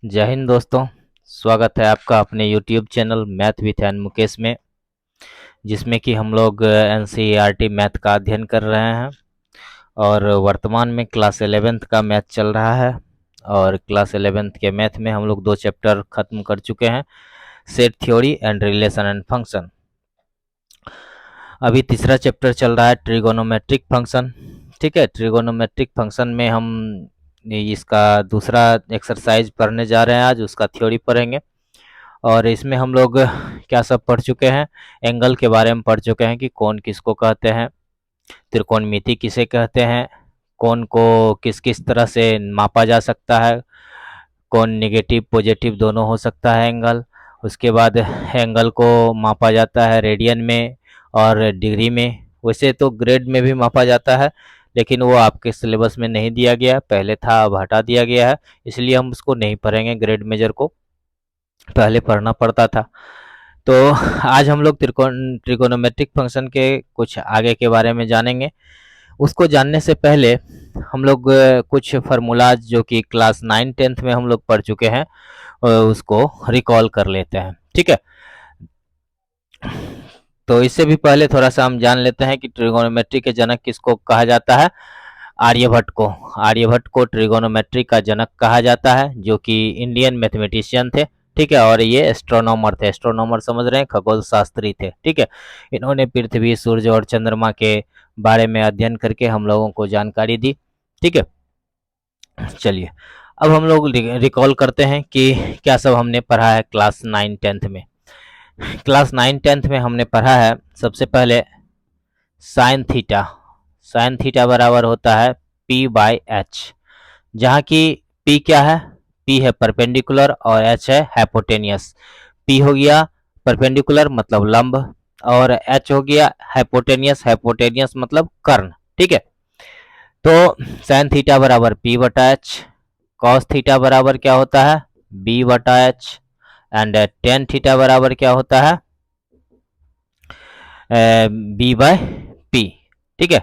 जय हिंद दोस्तों। स्वागत है आपका अपने YouTube channel math with an Mukesh में, जिसमें कि हम लोग NCERT मैथ का अध्ययन कर रहे हैं और वर्तमान में क्लास 11th का मैथ चल रहा है। और क्लास 11th के मैथ में हम लोग 2 चैप्टर खत्म कर चुके हैं, set theory and relation and function. अभी तीसरा चैप्टर चल रहा है ट्रिगोनोमेट्रिक फंक्शन। ठीक है, ट्रिगोनोमेट्रिक फंक्शन में हम इसका दूसरा एक्सरसाइज पढ़ने जा रहे हैं। आज उसका थ्योरी पढ़ेंगे और इसमें हम लोग क्या सब पढ़ चुके हैं। एंगल के बारे में पढ़ चुके हैं कि कौन किसको कहते हैं, त्रिकोणमिति किसे कहते हैं, कौन को किस किस तरह से मापा जा सकता है, कौन निगेटिव पॉजिटिव दोनों हो सकता है एंगल। उसके बाद एंगल को मापा जाता है रेडियन में और डिग्री में। वैसे तो ग्रेड में भी मापा जाता है, लेकिन वो आपके सिलेबस में नहीं दिया गया, पहले था अब हटा दिया गया है, इसलिए हम उसको नहीं पढ़ेंगे। ग्रेड मेजर को पहले पढ़ना पड़ता था। तो आज हम लोग त्रिकोणोमेट्रिक फंक्शन के कुछ आगे के बारे में जानेंगे। उसको जानने से पहले हम लोग कुछ फार्मूलाज जो कि क्लास 9-10th में हम लोग पढ़ चुके हैं उसको रिकॉल कर लेते हैं। ठीक है, तो इससे भी पहले थोड़ा सा हम जान लेते हैं कि ट्रिगोनोमेट्री के जनक किसको कहा जाता है। आर्यभट्ट को। आर्यभट्ट को ट्रिगोनोमेट्री का जनक कहा जाता है, जो कि इंडियन मैथमेटिशियन थे। ठीक है, और ये एस्ट्रोनॉमर थे। एस्ट्रोनॉमर समझ रहे हैं, खगोल शास्त्री थे। ठीक है, इन्होंने पृथ्वी, सूर्य और चंद्रमा के बारे में अध्ययन करके हम लोगों को जानकारी दी। ठीक है, चलिए अब हम लोग रिकॉल करते हैं कि क्या सब हमने पढ़ा है क्लास 9-10th में। क्लास 9-10th में हमने पढ़ा है सबसे पहले साइन थीटा। साइन थीटा बराबर होता है P/H, जहाँ की P क्या है, P है परपेंडिकुलर और H है हाइपोटेनियस। P हो गया परपेंडिकुलर मतलब लंब, और H हो गया हाइपोटेनियस। हाइपोटेनियस मतलब कर्ण। ठीक है, तो साइन थीटा बराबर P/H। कॉस थीटा बराबर क्या होता है, B/H। एंड टेन थीटा बराबर क्या होता है, B/P। ठीक है,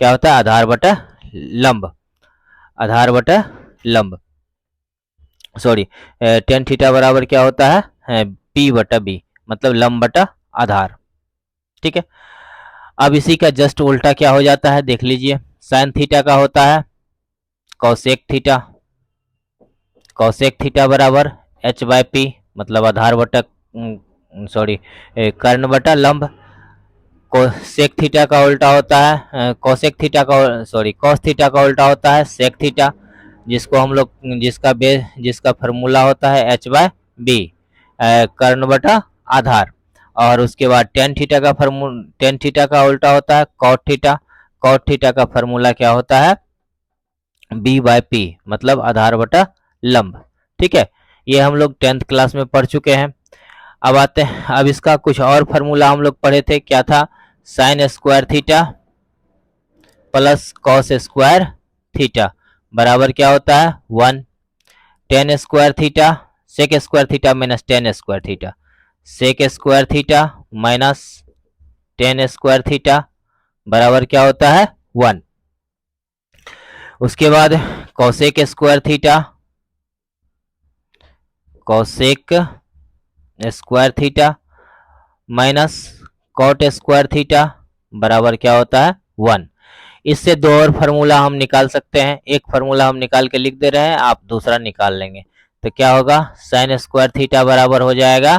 क्या होता है, आधार बटा लंब। आधार बटा लंब, सॉरी, टेन थीटा बराबर क्या होता है, P/B मतलब लंब बटा आधार। ठीक है, अब इसी का जस्ट उल्टा क्या हो जाता है देख लीजिए। साइन थीटा का होता है कॉसेक थीटा। कॉसेक थीटा बराबर H/P मतलब आधार बटा सॉरी कर्ण बटा लंब। कोसेक थीटा का उल्टा होता है कोसेक थीटा का सॉरी कॉस थीटा का उल्टा होता है सेक थीटा, जिसको हम लोग जिसका फार्मूला होता है H/B कर्ण बटा आधार। और उसके बाद टेन थीटा का उल्टा होता है कॉट थीटा। कॉट थीटा का फार्मूला क्या होता है, B/P मतलब आधार बटा लंब। ठीक है, ये हम लोग 10th क्लास में पढ़ चुके हैं। अब आते हैं, अब इसका कुछ और फार्मूला हम लोग पढ़े थे, क्या था, sine square theta plus cos square theta बराबर क्या होता है 1। Tan square theta, sec square theta minus tan square theta, sec square theta minus tan square theta बराबर क्या होता है 1। उसके बाद cosec square theta, cosec square theta minus cot square theta बराबर क्या होता है 1। इससे दो और फार्मूला हम निकाल सकते हैं। एक फार्मूला हम निकाल के लिख दे रहे हैं, आप दूसरा निकाल लेंगे। तो क्या होगा, साइन स्क्वायर थीटा बराबर हो जाएगा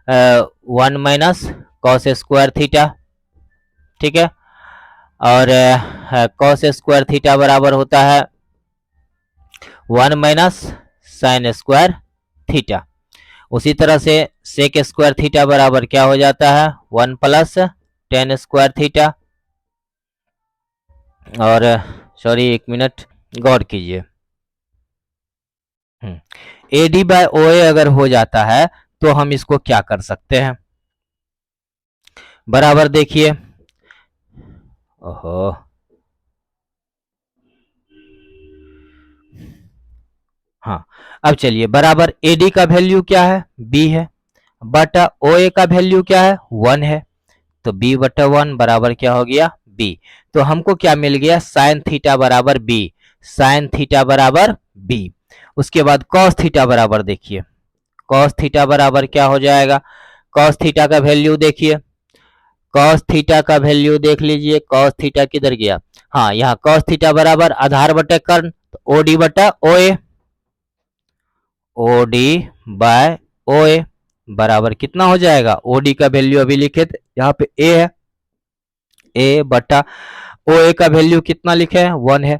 1 माइनस कॉस स्क्वायर थीटा। ठीक है, और कॉस स्क्वायर थीटा बराबर होता है 1 माइनस साइन स्क्वायर थीटा। उसी तरह से सेक स्क्वायर थीटा बराबर क्या हो जाता है 1 प्लस टेन स्क्वायर थीटा। और सॉरी एक मिनट गौर कीजिए, AD/OA अगर हो जाता है तो हम इसको क्या कर सकते हैं, बराबर देखिए। ओहो, हाँ, अब चलिए, बराबर AD का वैल्यू क्या है, B है, बटा OA का वैल्यू क्या है 1 है, तो B/1 बराबर क्या हो गया B। तो हमको क्या मिल गया, साइन थीटा बराबर B। साइन थीटा बराबर B। उसके बाद कॉस थीटा बराबर देखिए, कॉस थीटा बराबर क्या हो जाएगा, कॉस थीटा का वैल्यू देखिए, कॉस थीटा का वैल्यू देख लीजिए, कॉस थीटा किधर गया, हाँ यहाँ कॉस थीटा बराबर आधार बटे कर्ण, तो ओडी बटा ओए, ओडी बाय ओए बराबर कितना हो जाएगा, ओडी का वैल्यू अभी लिखे थे यहाँ पे ए है, ए बटा ओए का वैल्यू कितना लिखे हैं 1 है,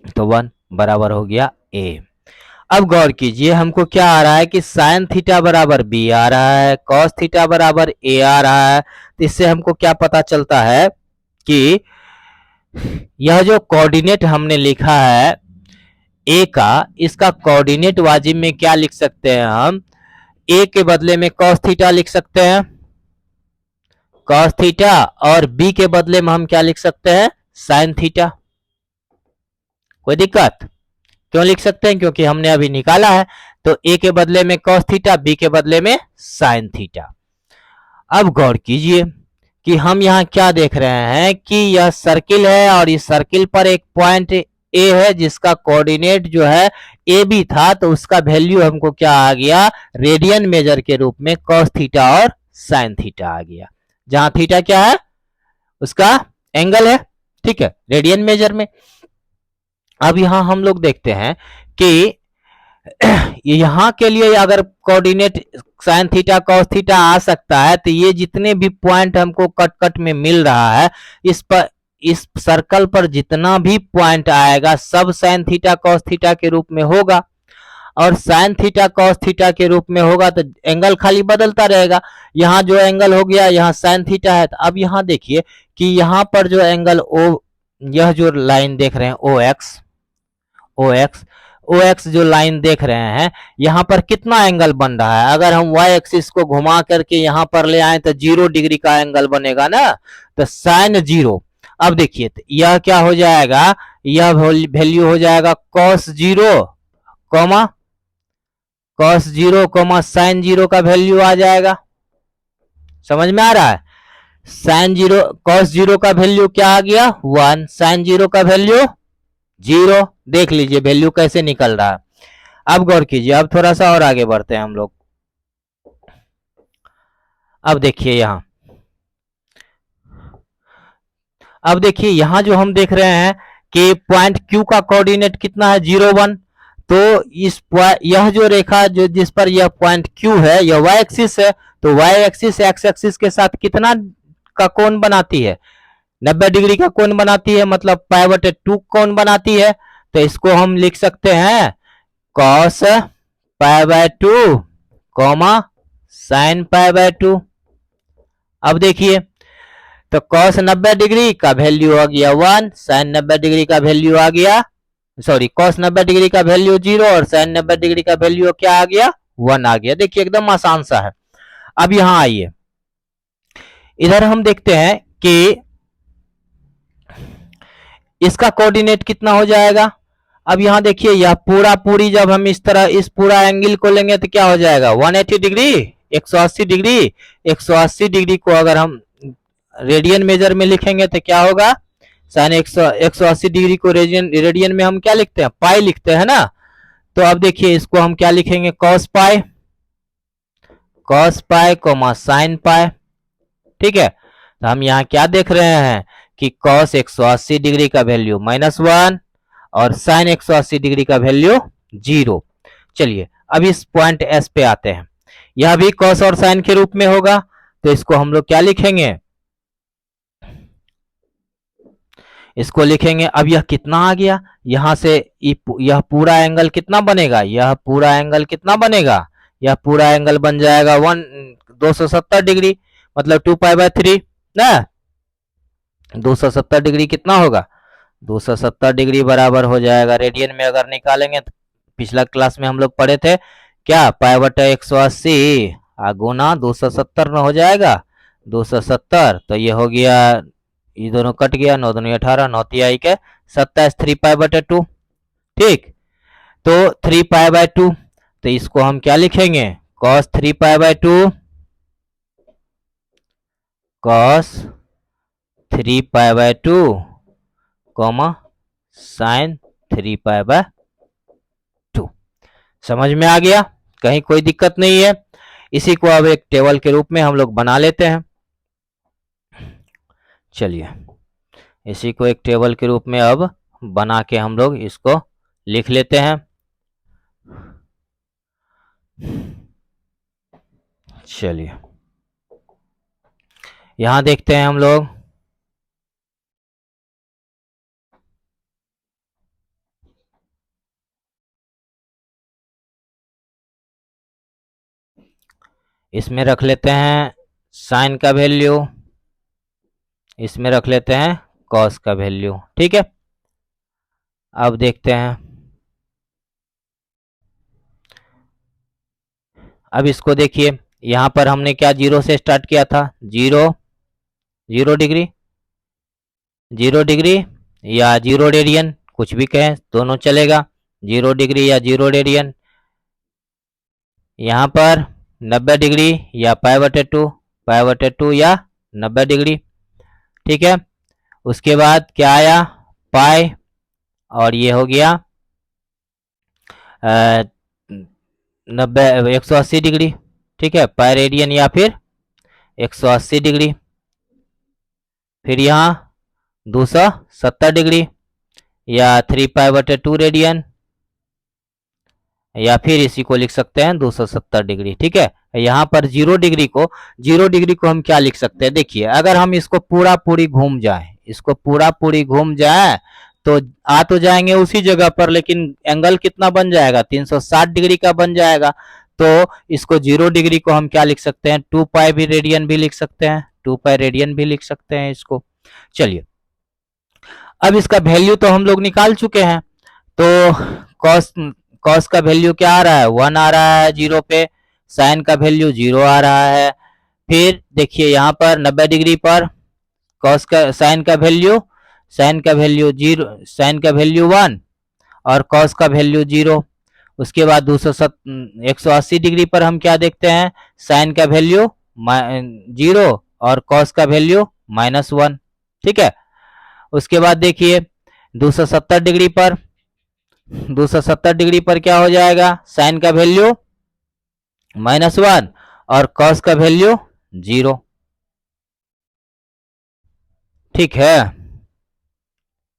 तो 1 बराबर हो गया ए। अब गौर कीजिए हमको क्या आ रहा है कि साइन थीटा बराबर बी आ रहा है, कॉस थीटा बराबर ए आ रहा है, तो इससे हमको क्या पता चलता है कि यह जो कोऑर्डिनेट हमने लिखा है ए का, इसका कोऑर्डिनेट वाजिब में क्या लिख सकते हैं हम, ए के बदले में कॉस थीटा लिख सकते हैं, कॉस थीटा, और बी के बदले में हम क्या लिख सकते हैं, साइन थीटा। कोई दिक्कत, क्यों लिख सकते हैं, क्योंकि हमने अभी निकाला है, तो ए के बदले में कॉस थीटा, बी के बदले में साइन थीटा। अब गौर कीजिए कि हम यहाँ क्या देख रहे हैं कि यह सर्किल है और इस सर्किल पर एक पॉइंट ए है जिसका कोऑर्डिनेट जो है ए बी था, तो उसका वैल्यू हमको क्या आ गया, रेडियन मेजर के रूप में कॉस थीटा और साइन थीटा आ गया, जहां थीटा क्या है, उसका एंगल है, ठीक है, रेडियन मेजर में। अब यहां हम लोग देखते हैं कि यहाँ के लिए अगर coordinate sine theta cos theta आ सकता है, तो ये जितने भी पॉइंट हमको कट कट में मिल रहा है, इस पर, इस सर्कल पर जितना भी पॉइंट आएगा सब साइन थीटा कॉस थीटा के रूप में होगा, और साइन थीटा कॉस थीटा के रूप में होगा तो एंगल खाली बदलता रहेगा, यहाँ जो एंगल हो गया यहाँ साइन थीटा है। तो अब यहाँ देखिए कि यहाँ पर जो एंगल ओ, यह जो लाइन देख रहे हैं ओ एक्स, ओ एक्स, ओ एक्स जो लाइन देख रहे हैं, यहाँ पर कितना एंगल बन रहा है, अगर हम वाई एक्सिस को घुमा करके यहाँ पर ले आए तो 0 डिग्री का एंगल बनेगा ना, तो साइन 0। अब देखिए तो यह क्या हो जाएगा, यह वैल्यू हो जाएगा cos 0 comma, cos 0 comma sign 0 का वैल्यू आ जाएगा, समझ में आ रहा है, साइन 0 कॉस 0 का वैल्यू क्या आ गया 1, साइन 0 का वैल्यू 0, देख लीजिए वैल्यू कैसे निकल रहा है। अब गौर कीजिए, अब थोड़ा सा और आगे बढ़ते हैं हम लोग। अब देखिए यहां, अब देखिए यहां जो हम देख रहे हैं कि पॉइंट क्यू का कोऑर्डिनेट कितना है 0 1, तो इस यह जो रेखा जो जिस पर यह पॉइंट क्यू है यह वाई एक्सिस है, तो वाई एक्सिस एक्स एक्सिस के साथ कितना का कोण बनाती है, 90 डिग्री का कोण बनाती है, मतलब पाई बटे 2 कोण बनाती है। तो इसको हम लिख सकते हैं cos pi by 2 comma sine pi by 2। अब देखिए तो कॉस 90 डिग्री का वैल्यू आ गया 1, साइन 90 डिग्री का वैल्यू आ गया, सॉरी कॉस 90 डिग्री का वैल्यू 0 और साइन 90 डिग्री का वैल्यू क्या आ गया 1 आ गया। देखिए एकदम आसान सा है। अब यहां आइए, इधर हम देखते हैं कि इसका कोऑर्डिनेट कितना हो जाएगा। अब यहां देखिए यह पूरा पूरी जब हम इस तरह इस पूरा एंगल को लेंगे तो क्या हो जाएगा 180 डिग्री, 180 डिग्री, 180 डिग्री को अगर हम रेडियन मेजर में लिखेंगे तो क्या होगा, साइन 180 डिग्री को रेडियन में हम क्या लिखते हैं पाई लिखते हैं ना, तो अब देखिए इसको हम क्या लिखेंगे cos pi, cos pi coma sine pi, ठीक है। तो हम यहाँ क्या देख रहे हैं कि कॉस 180 डिग्री का वैल्यू -1 और साइन 180 डिग्री का वैल्यू 0। चलिए अब इस पॉइंट एस पे आते हैं, यह भी कॉस और साइन के रूप में होगा, तो इसको हम लोग क्या लिखेंगे, इसको लिखेंगे। अब यह कितना आ गया, यहां से यह पूरा एंगल कितना बनेगा, यह पूरा एंगल कितना बनेगा, यह पूरा एंगल बन जाएगा 270 डिग्री, मतलब 2 पाई बाय 3 ना, 270 डिग्री कितना होगा, 270 डिग्री बराबर हो जाएगा रेडियन में अगर निकालेंगे तो पिछला क्लास में हम लोग पढ़े थे क्या, पाई बटा 180 गुना 270 में हो जाएगा 270, तो ये हो गया, ये दोनों कट गया, 9 दूनी 18, 9 तिहाई के 27, 3 पाई बटे 2, ठीक, तो 3 पाई बाय 2, तो इसको हम क्या लिखेंगे cos 3 pi by 2, cos 3 pi by 2 comma sign 3 pi by 2। समझ में आ गया? कहीं कोई दिक्कत नहीं है? इसी को अब एक टेबल के रूप में हम लोग बना लेते हैं। चलिए इसी को एक टेबल के रूप में अब बना के हम लोग इसको लिख लेते हैं। चलिए यहां देखते हैं हम लोग, इसमें रख लेते हैं साइन का वैल्यू, इसमें रख लेते हैं कॉस का वैल्यू। ठीक है, अब देखते हैं, अब इसको देखिए, यहां पर हमने क्या जीरो से स्टार्ट किया था, जीरो, 0 डिग्री, 0 डिग्री या 0 रेडियन, कुछ भी कहें दोनों चलेगा, 0 डिग्री या 0 रेडियन। यहाँ पर 90 डिग्री या पाई/2 या 90 डिग्री। ठीक है, उसके बाद क्या आया, पाई, और ये हो गया 180 डिग्री। ठीक है, पाई रेडियन या फिर 180 डिग्री। फिर यहाँ 270 डिग्री या 3 पाई/2 रेडियन, या फिर इसी को लिख सकते हैं 270 डिग्री। ठीक है, यहाँ पर 0 डिग्री को हम क्या लिख सकते हैं, देखिए अगर हम इसको पूरा पूरी घूम जाए, इसको पूरा पूरी घूम जाए तो आ तो जाएंगे उसी जगह पर, लेकिन एंगल कितना बन जाएगा, 360 डिग्री का बन जाएगा। तो इसको 0 डिग्री को हम क्या लिख सकते हैं, 2 पाई भी रेडियन भी लिख सकते हैं, 2 पाई रेडियन भी लिख सकते हैं इसको। चलिए अब इसका वैल्यू तो हम लोग निकाल चुके हैं, तो कॉस कॉस का वैल्यू क्या आ रहा है, 1 आ रहा है 0 पे, साइन का वैल्यू 0 आ रहा है। फिर देखिए यहाँ पर 90 डिग्री पर कॉस का साइन का वैल्यू 0, साइन का वैल्यू 1 और कॉस का वैल्यू 0। उसके बाद 180 डिग्री पर हम क्या देखते हैं, साइन का वैल्यू 0 और कॉस का वैल्यू -1। ठीक है, उसके बाद देखिए 270 डिग्री पर, 270 डिग्री पर क्या हो जाएगा, साइन का वैल्यू -1 और कॉस का वैल्यू 0। ठीक है,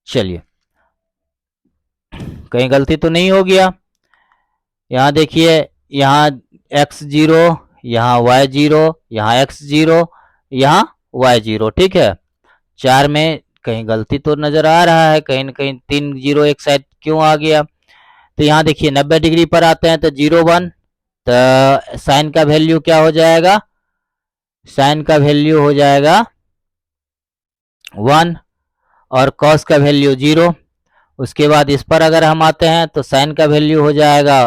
चलिए कहीं गलती तो नहीं हो गया। यहाँ देखिए, यहाँ x0, यहाँ y0, यहाँ x0, यहाँ y0। ठीक है, 4 में कहीं गलती तो नजर आ रहा है, कहीं ना कहीं 3 0 एक साइड क्यों आ गया। तो यहाँ देखिए 90 डिग्री पर आते हैं तो 0 1, तो साइन का वैल्यू क्या हो जाएगा, साइन का वैल्यू हो जाएगा 1 और कॉस का वैल्यू 0। उसके बाद इस पर अगर हम आते हैं तो साइन का वैल्यू हो जाएगा,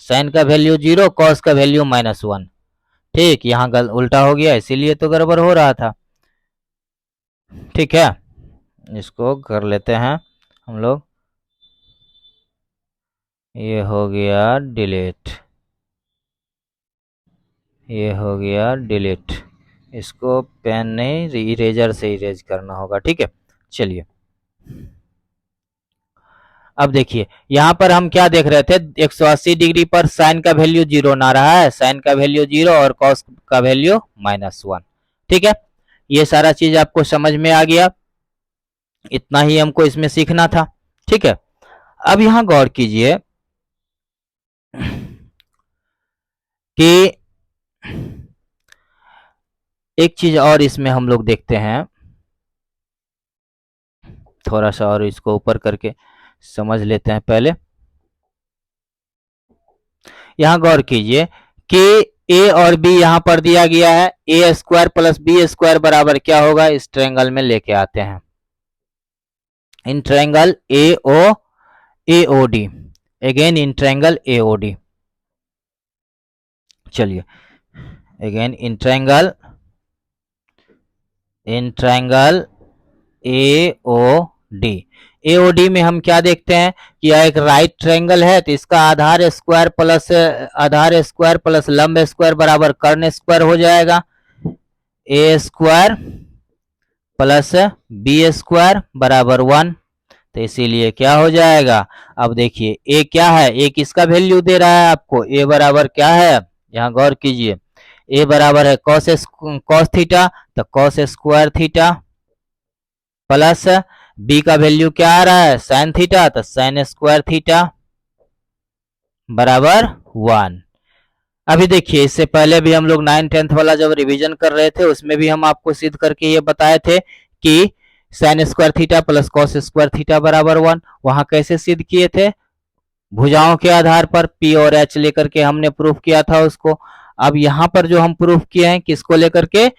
साइन का वैल्यू 0, कॉस का वैल्यू -1। ठीक, यहाँ उल्टा हो गया, इसीलिए तो गड़बड़ हो रहा था। ठीक है, इसको कर लेते हैं हम लोग, ये हो गया डिलीट, ये हो गया डिलीट। इसको पेन नहीं, इरेजर से इरेज करना होगा। ठीक है, चलिए अब देखिए यहाँ पर हम क्या देख रहे थे, 180 डिग्री पर साइन का वैल्यू 0 ना रहा है, साइन का वैल्यू 0 और कॉस का वैल्यू -1। ठीक है, ये सारा चीज आपको समझ में आ गया, इतना ही हमको इसमें सीखना था। ठीक है, अब यहाँ गौर कीजिए कि एक चीज और इसमें हम लोग देखते हैं, थोड़ा सा और इसको ऊपर करके समझ लेते हैं पहले। यहाँ गौर कीजिए कि ए और बी यहाँ पर दिया गया है, a² + b² बराबर क्या होगा, इस ट्रायंगल में लेके आते हैं, in triangle AOD, again in triangle AOD। चलिए again in triangle AOD, AOD में हम क्या देखते हैं कि यह एक राइट ट्रायंगल है, तो इसका आधार स्क्वायर प्लस लंब स्क्वायर बराबर कर्ण स्क्वायर हो जाएगा, a² + b² बराबर 1। तो इसीलिए क्या हो जाएगा, अब देखिए ए क्या है, ए किसका वैल्यू दे रहा है आपको, ए बराबर क्या है, यहाँ गौर कीजिए, ए बराबर है कॉस थीटा, तो cos square theta plus B का वैल्यू क्या आ रहा है साइन थीटा, तो साइन स्क्वायर थीटा बराबर 1। अभी देखिए इससे पहले भी हम लोग 9-10 वाला जब रिवीजन कर रहे थे उसमें भी हम आपको सिद्ध करके ये बताए थे कि sine square theta plus cos square theta बराबर 1। वहां कैसे सिद्ध किए थे, भुजाओं के आधार पर P और H लेकर के हमने प्रूफ किया था उसको। अब यहाँ पर जो हम प्रूफ किए हैं किसको लेकर के,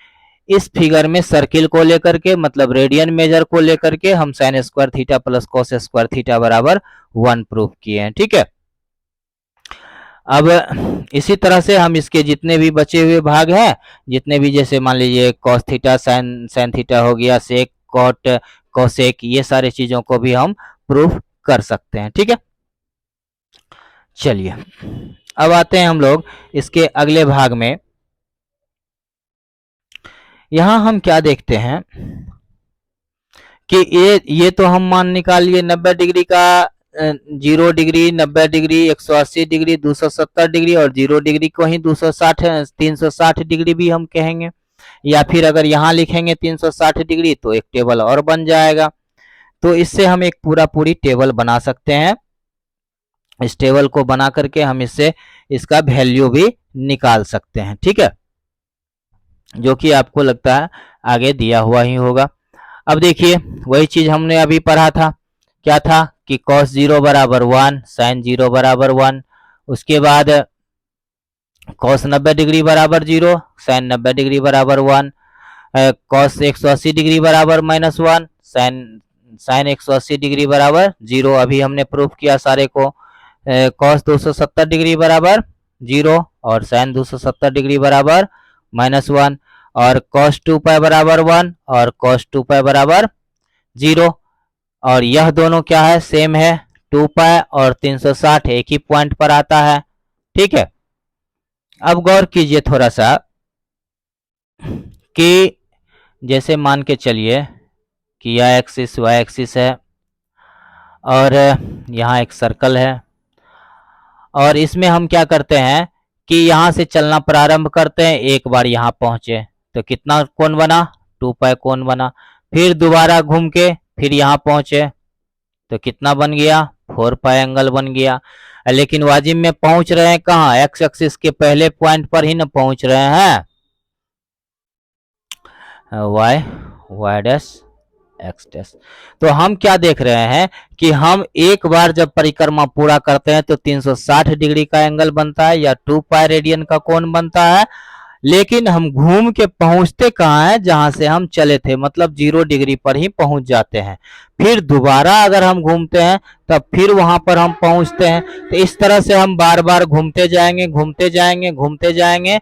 इस फिगर में सर्किल को लेकर के, मतलब रेडियन मेजर को लेकर के हम sign square theta plus cos square theta बराबर 1 प्रूफ किए हैं। ठीक है, अब इसी तरह से हम इसके जितने भी बचे हुए भाग हैं, जितने भी जैसे मान लीजिए कॉस थीटा साइन थीटा हो गया, सेक कॉट कोसेक, ये सारे चीजों को भी हम प्रूफ कर सकते हैं। ठीक है, चलिए अब आते हैं हम लोग इसके अगले भाग में। यहां हम क्या देखते हैं कि ये तो हम मान निकालिए 90 डिग्री का, 0 डिग्री, 90 डिग्री, 180 डिग्री, 270 डिग्री और 0 डिग्री को ही 260 360 डिग्री भी हम कहेंगे, या फिर अगर यहाँ लिखेंगे 360 डिग्री तो एक टेबल और बन जाएगा। तो इससे हम एक पूरी टेबल बना सकते हैं। इस टेबल को बना करके हम इससे इसका वैल्यू भी निकाल सकते हैं। ठीक है, जो कि आपको लगता है आगे दिया हुआ ही होगा। अब देखिए वही चीज हमने अभी पढ़ा था, क्या था कि cos 0 बराबर 1, साइन 0 बराबर 1, उसके बाद cos 90 डिग्री बराबर 0, साइन 90 डिग्री बराबर 1, cos 180 डिग्री बराबर -1, साइन 180 डिग्री बराबर 0, अभी हमने प्रूफ किया सारे को। cos 270 डिग्री बराबर 0 और साइन 270 डिग्री बराबर -1, और cos 2 पाई बराबर 1 और cos 2 पाई बराबर 0, और यह दोनों क्या है सेम है, 2 पाई और 360 एक ही पॉइंट पर आता है। ठीक है, अब गौर कीजिए थोड़ा सा कि जैसे मान के चलिए कि यह एक्सिस वाई एक्सिस है और यहाँ एक सर्कल है, और इसमें हम क्या करते हैं कि यहाँ से चलना प्रारंभ करते हैं, एक बार यहाँ पहुंचे तो कितना कोण बना, 2 पाई कोण बना, फिर दोबारा घूम के फिर यहाँ पहुंचे तो कितना बन गया, 4 पाई एंगल बन गया। लेकिन वाजिब में पहुंच रहे हैं कहाँ, एक्स एक्सिस के पहले पॉइंट पर ही ना पहुंच रहे हैं, वाई डैश एक्स डैश। तो हम क्या देख रहे हैं कि हम एक बार जब परिक्रमा पूरा करते हैं तो 360 डिग्री का एंगल बनता है या 2 पाई रेडियन का कोण बनता है, लेकिन हम घूम के पहुंचते कहाँ हैं, जहां से हम चले थे, मतलब 0 डिग्री पर ही पहुंच जाते हैं। फिर दोबारा अगर हम घूमते हैं तब फिर वहां पर हम पहुंचते हैं। तो इस तरह से हम बार बार घूमते जाएंगे घूमते जाएंगे घूमते जाएंगे,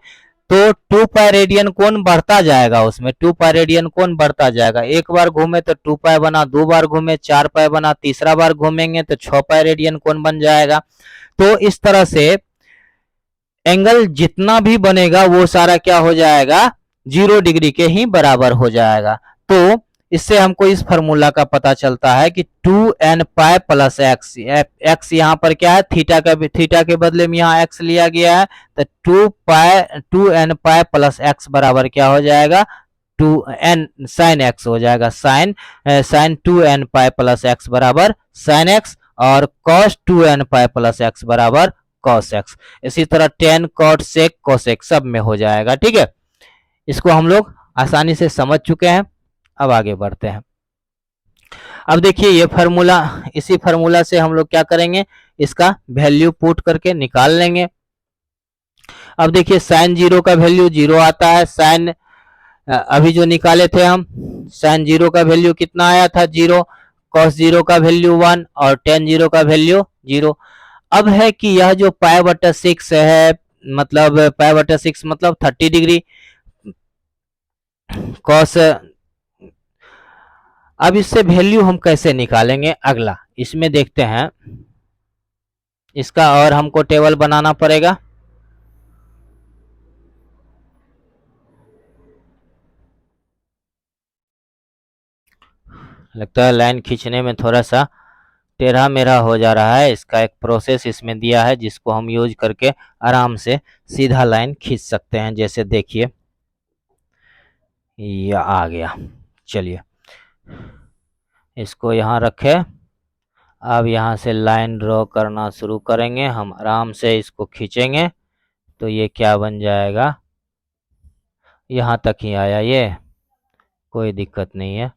तो 2 पाई रेडियन कोण बढ़ता जाएगा, उसमें 2 पाई रेडियन कोण बढ़ता जाएगा। एक बार घूमे तो 2 पाई बना, 2 बार घूमे 4 पाई बना, तीसरा बार घूमेंगे तो 6 पाई रेडियन कोण बन जाएगा। तो इस तरह से एंगल जितना भी बनेगा वो सारा क्या हो जाएगा, 0 डिग्री के ही बराबर हो जाएगा। तो इससे हमको इस फार्मूला का पता चलता है कि 2n pi plus x, x यहाँ पर क्या है, थीटा के बदले में यहाँ एक्स लिया गया है, तो 2n पाई प्लस एक्स बराबर क्या हो जाएगा, 2n साइन एक्स हो जाएगा, sine 2n pi plus x बराबर साइन एक्स, और cos 2n pi plus x बराबर cos x। इसी तरह tan cot sec cosec सब में हो जाएगा। ठीक है, इसको हम लोग आसानी से समझ चुके हैं। अब आगे बढ़ते हैं। अब देखिए ये फार्मूला, इसी फार्मूला से हम लोग क्या करेंगे, इसका वैल्यू पुट करके निकाल लेंगे। अब देखिए साइन 0 का वैल्यू 0 आता है, साइन अभी जो निकाले थे हम, साइन 0 का वैल्यू कितना आया था 0, cos 0 का वैल्यू 1 और tan 0 का वैल्यू 0। अब है कि यह जो पाई बटा 6 है, मतलब पाई बटा 6 मतलब 30 डिग्री कॉस, अब इससे वैल्यू हम कैसे निकालेंगे, अगला इसमें देखते हैं। इसका और हमको टेबल बनाना पड़ेगा। लगता है लाइन खींचने में थोड़ा सा टेढ़ा मेढ़ा हो जा रहा है, इसका एक प्रोसेस इसमें दिया है जिसको हम यूज करके आराम से सीधा लाइन खींच सकते हैं। जैसे देखिए ये आ गया। चलिए इसको यहाँ रखें। अब यहाँ से लाइन ड्रॉ करना शुरू करेंगे, हम आराम से इसको खींचेंगे तो ये क्या बन जाएगा, यहाँ तक ही आया, ये कोई दिक्कत नहीं है।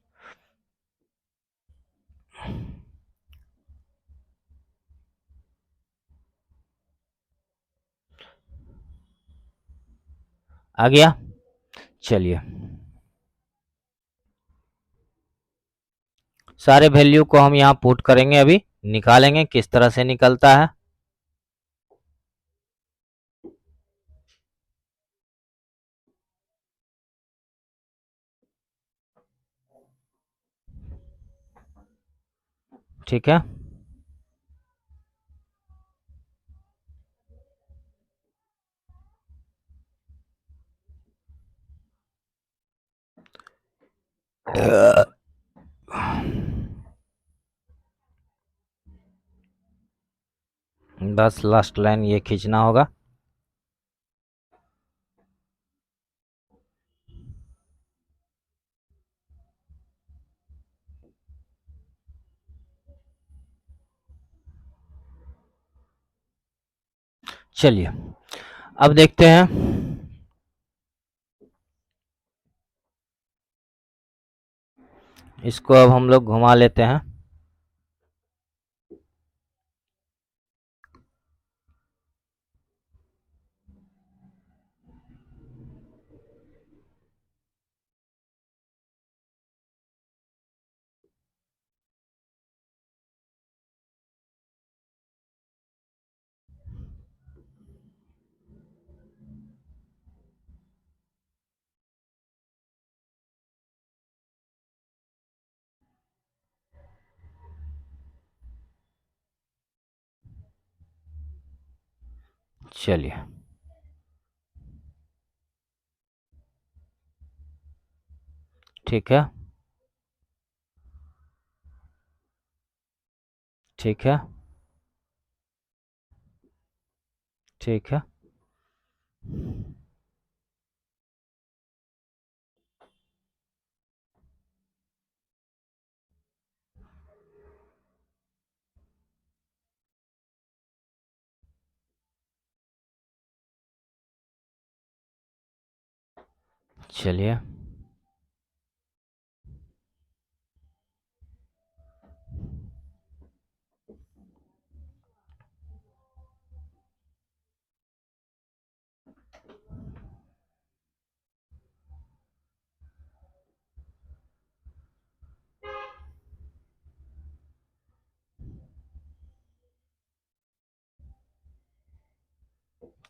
आ गया। चलिए सारे वैल्यू को हम यहाँ पुट करेंगे, अभी निकालेंगे किस तरह से निकलता है। ठीक है, बस लास्ट लाइन ये खींचना होगा। चलिए अब देखते हैं, इसको अब हम लोग घुमा लेते हैं। चलिए ठीक है, ठीक है, ठीक है। चलिए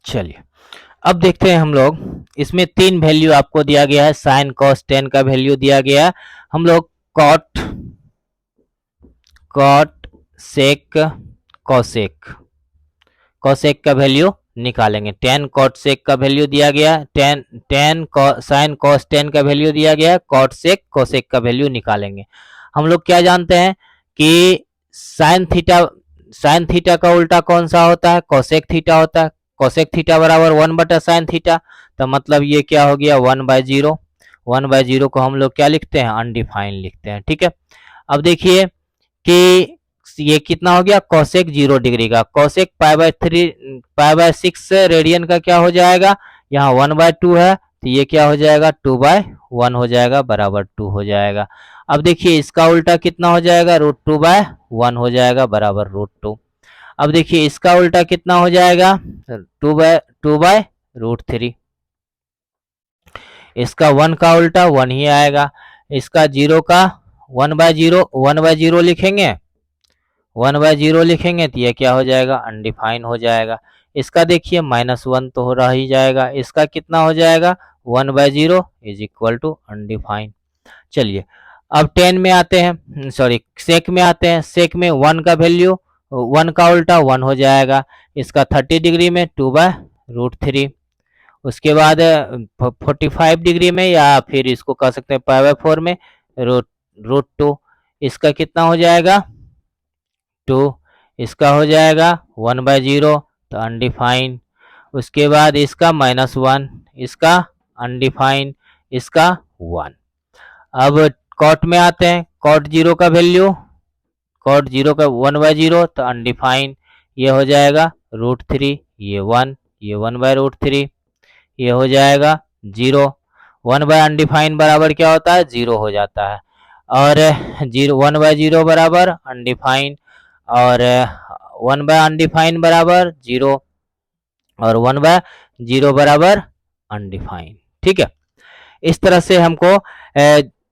चलिए अब देखते हैं हम लोग, इसमें 3 वैल्यू आपको दिया गया है, साइन कॉस टेन का वैल्यू दिया गया है। हम लोग cot cot sec cosec cosec का वैल्यू निकालेंगे। टेन कॉट सेक का वैल्यू दिया गया, tan tan sine cos tan का वैल्यू दिया गया, कॉट सेक कॉसेक का वैल्यू निकालेंगे। हम लोग क्या जानते हैं कि साइन थीटा का उल्टा कौन सा होता है, कॉसेक थीटा होता है। कॉसेक थीटा बराबर 1/साइन थीटा, तो मतलब ये क्या हो गया 1/0। 1/0 को हम लोग क्या लिखते हैं, अनडिफाइंड लिखते हैं। ठीक है, अब देखिए कि ये कितना हो गया, कोसेक 0 डिग्री का, कोसेक पाई/6 रेडियन का क्या हो जाएगा, यहाँ 1/2 है तो ये क्या हो जाएगा 2/1 हो जाएगा, बराबर 2 हो जाएगा। अब देखिए इसका उल्टा कितना हो जाएगा, √2/1 हो जाएगा, बराबर √2। अब देखिए इसका उल्टा कितना हो जाएगा, 2/√3। इसका 1 का उल्टा 1 ही आएगा। इसका 0 का 1/0 लिखेंगे, 1/0 लिखेंगे तो ये क्या हो जाएगा, अनडिफाइन हो जाएगा। इसका देखिए -1 तो हो रहा ही जाएगा, इसका कितना हो जाएगा 1/0 इज इक्वल टू अनडिफाइन। चलिए अब 10 में आते हैं, सॉरी सेक में आते हैं। सेक में 1 का वैल्यू, 1 का उल्टा 1 हो जाएगा। इसका 30 डिग्री में 2/√3। उसके बाद 45 डिग्री में, या फिर इसको कह सकते हैं पाई/4 में, √2। इसका कितना हो जाएगा 2, इसका हो जाएगा 1/0 तो अनडिफाइन। उसके बाद इसका -1, इसका अनडिफाइन, इसका 1। अब कॉट में आते हैं, कॉट 0 का वैल्यू, कॉट 0 का 1/0 तो अनडिफाइन, ये हो जाएगा √3, ये 1, ये 1/√3, ये हो जाएगा 0। 1/अनडिफाइन बराबर क्या होता है, 0 हो जाता है। और 1/0 बराबर अनडिफाइन, और 1/अनडिफाइन बराबर 0, और 1/0 बराबर अनडिफाइन। ठीक है, इस तरह से हमको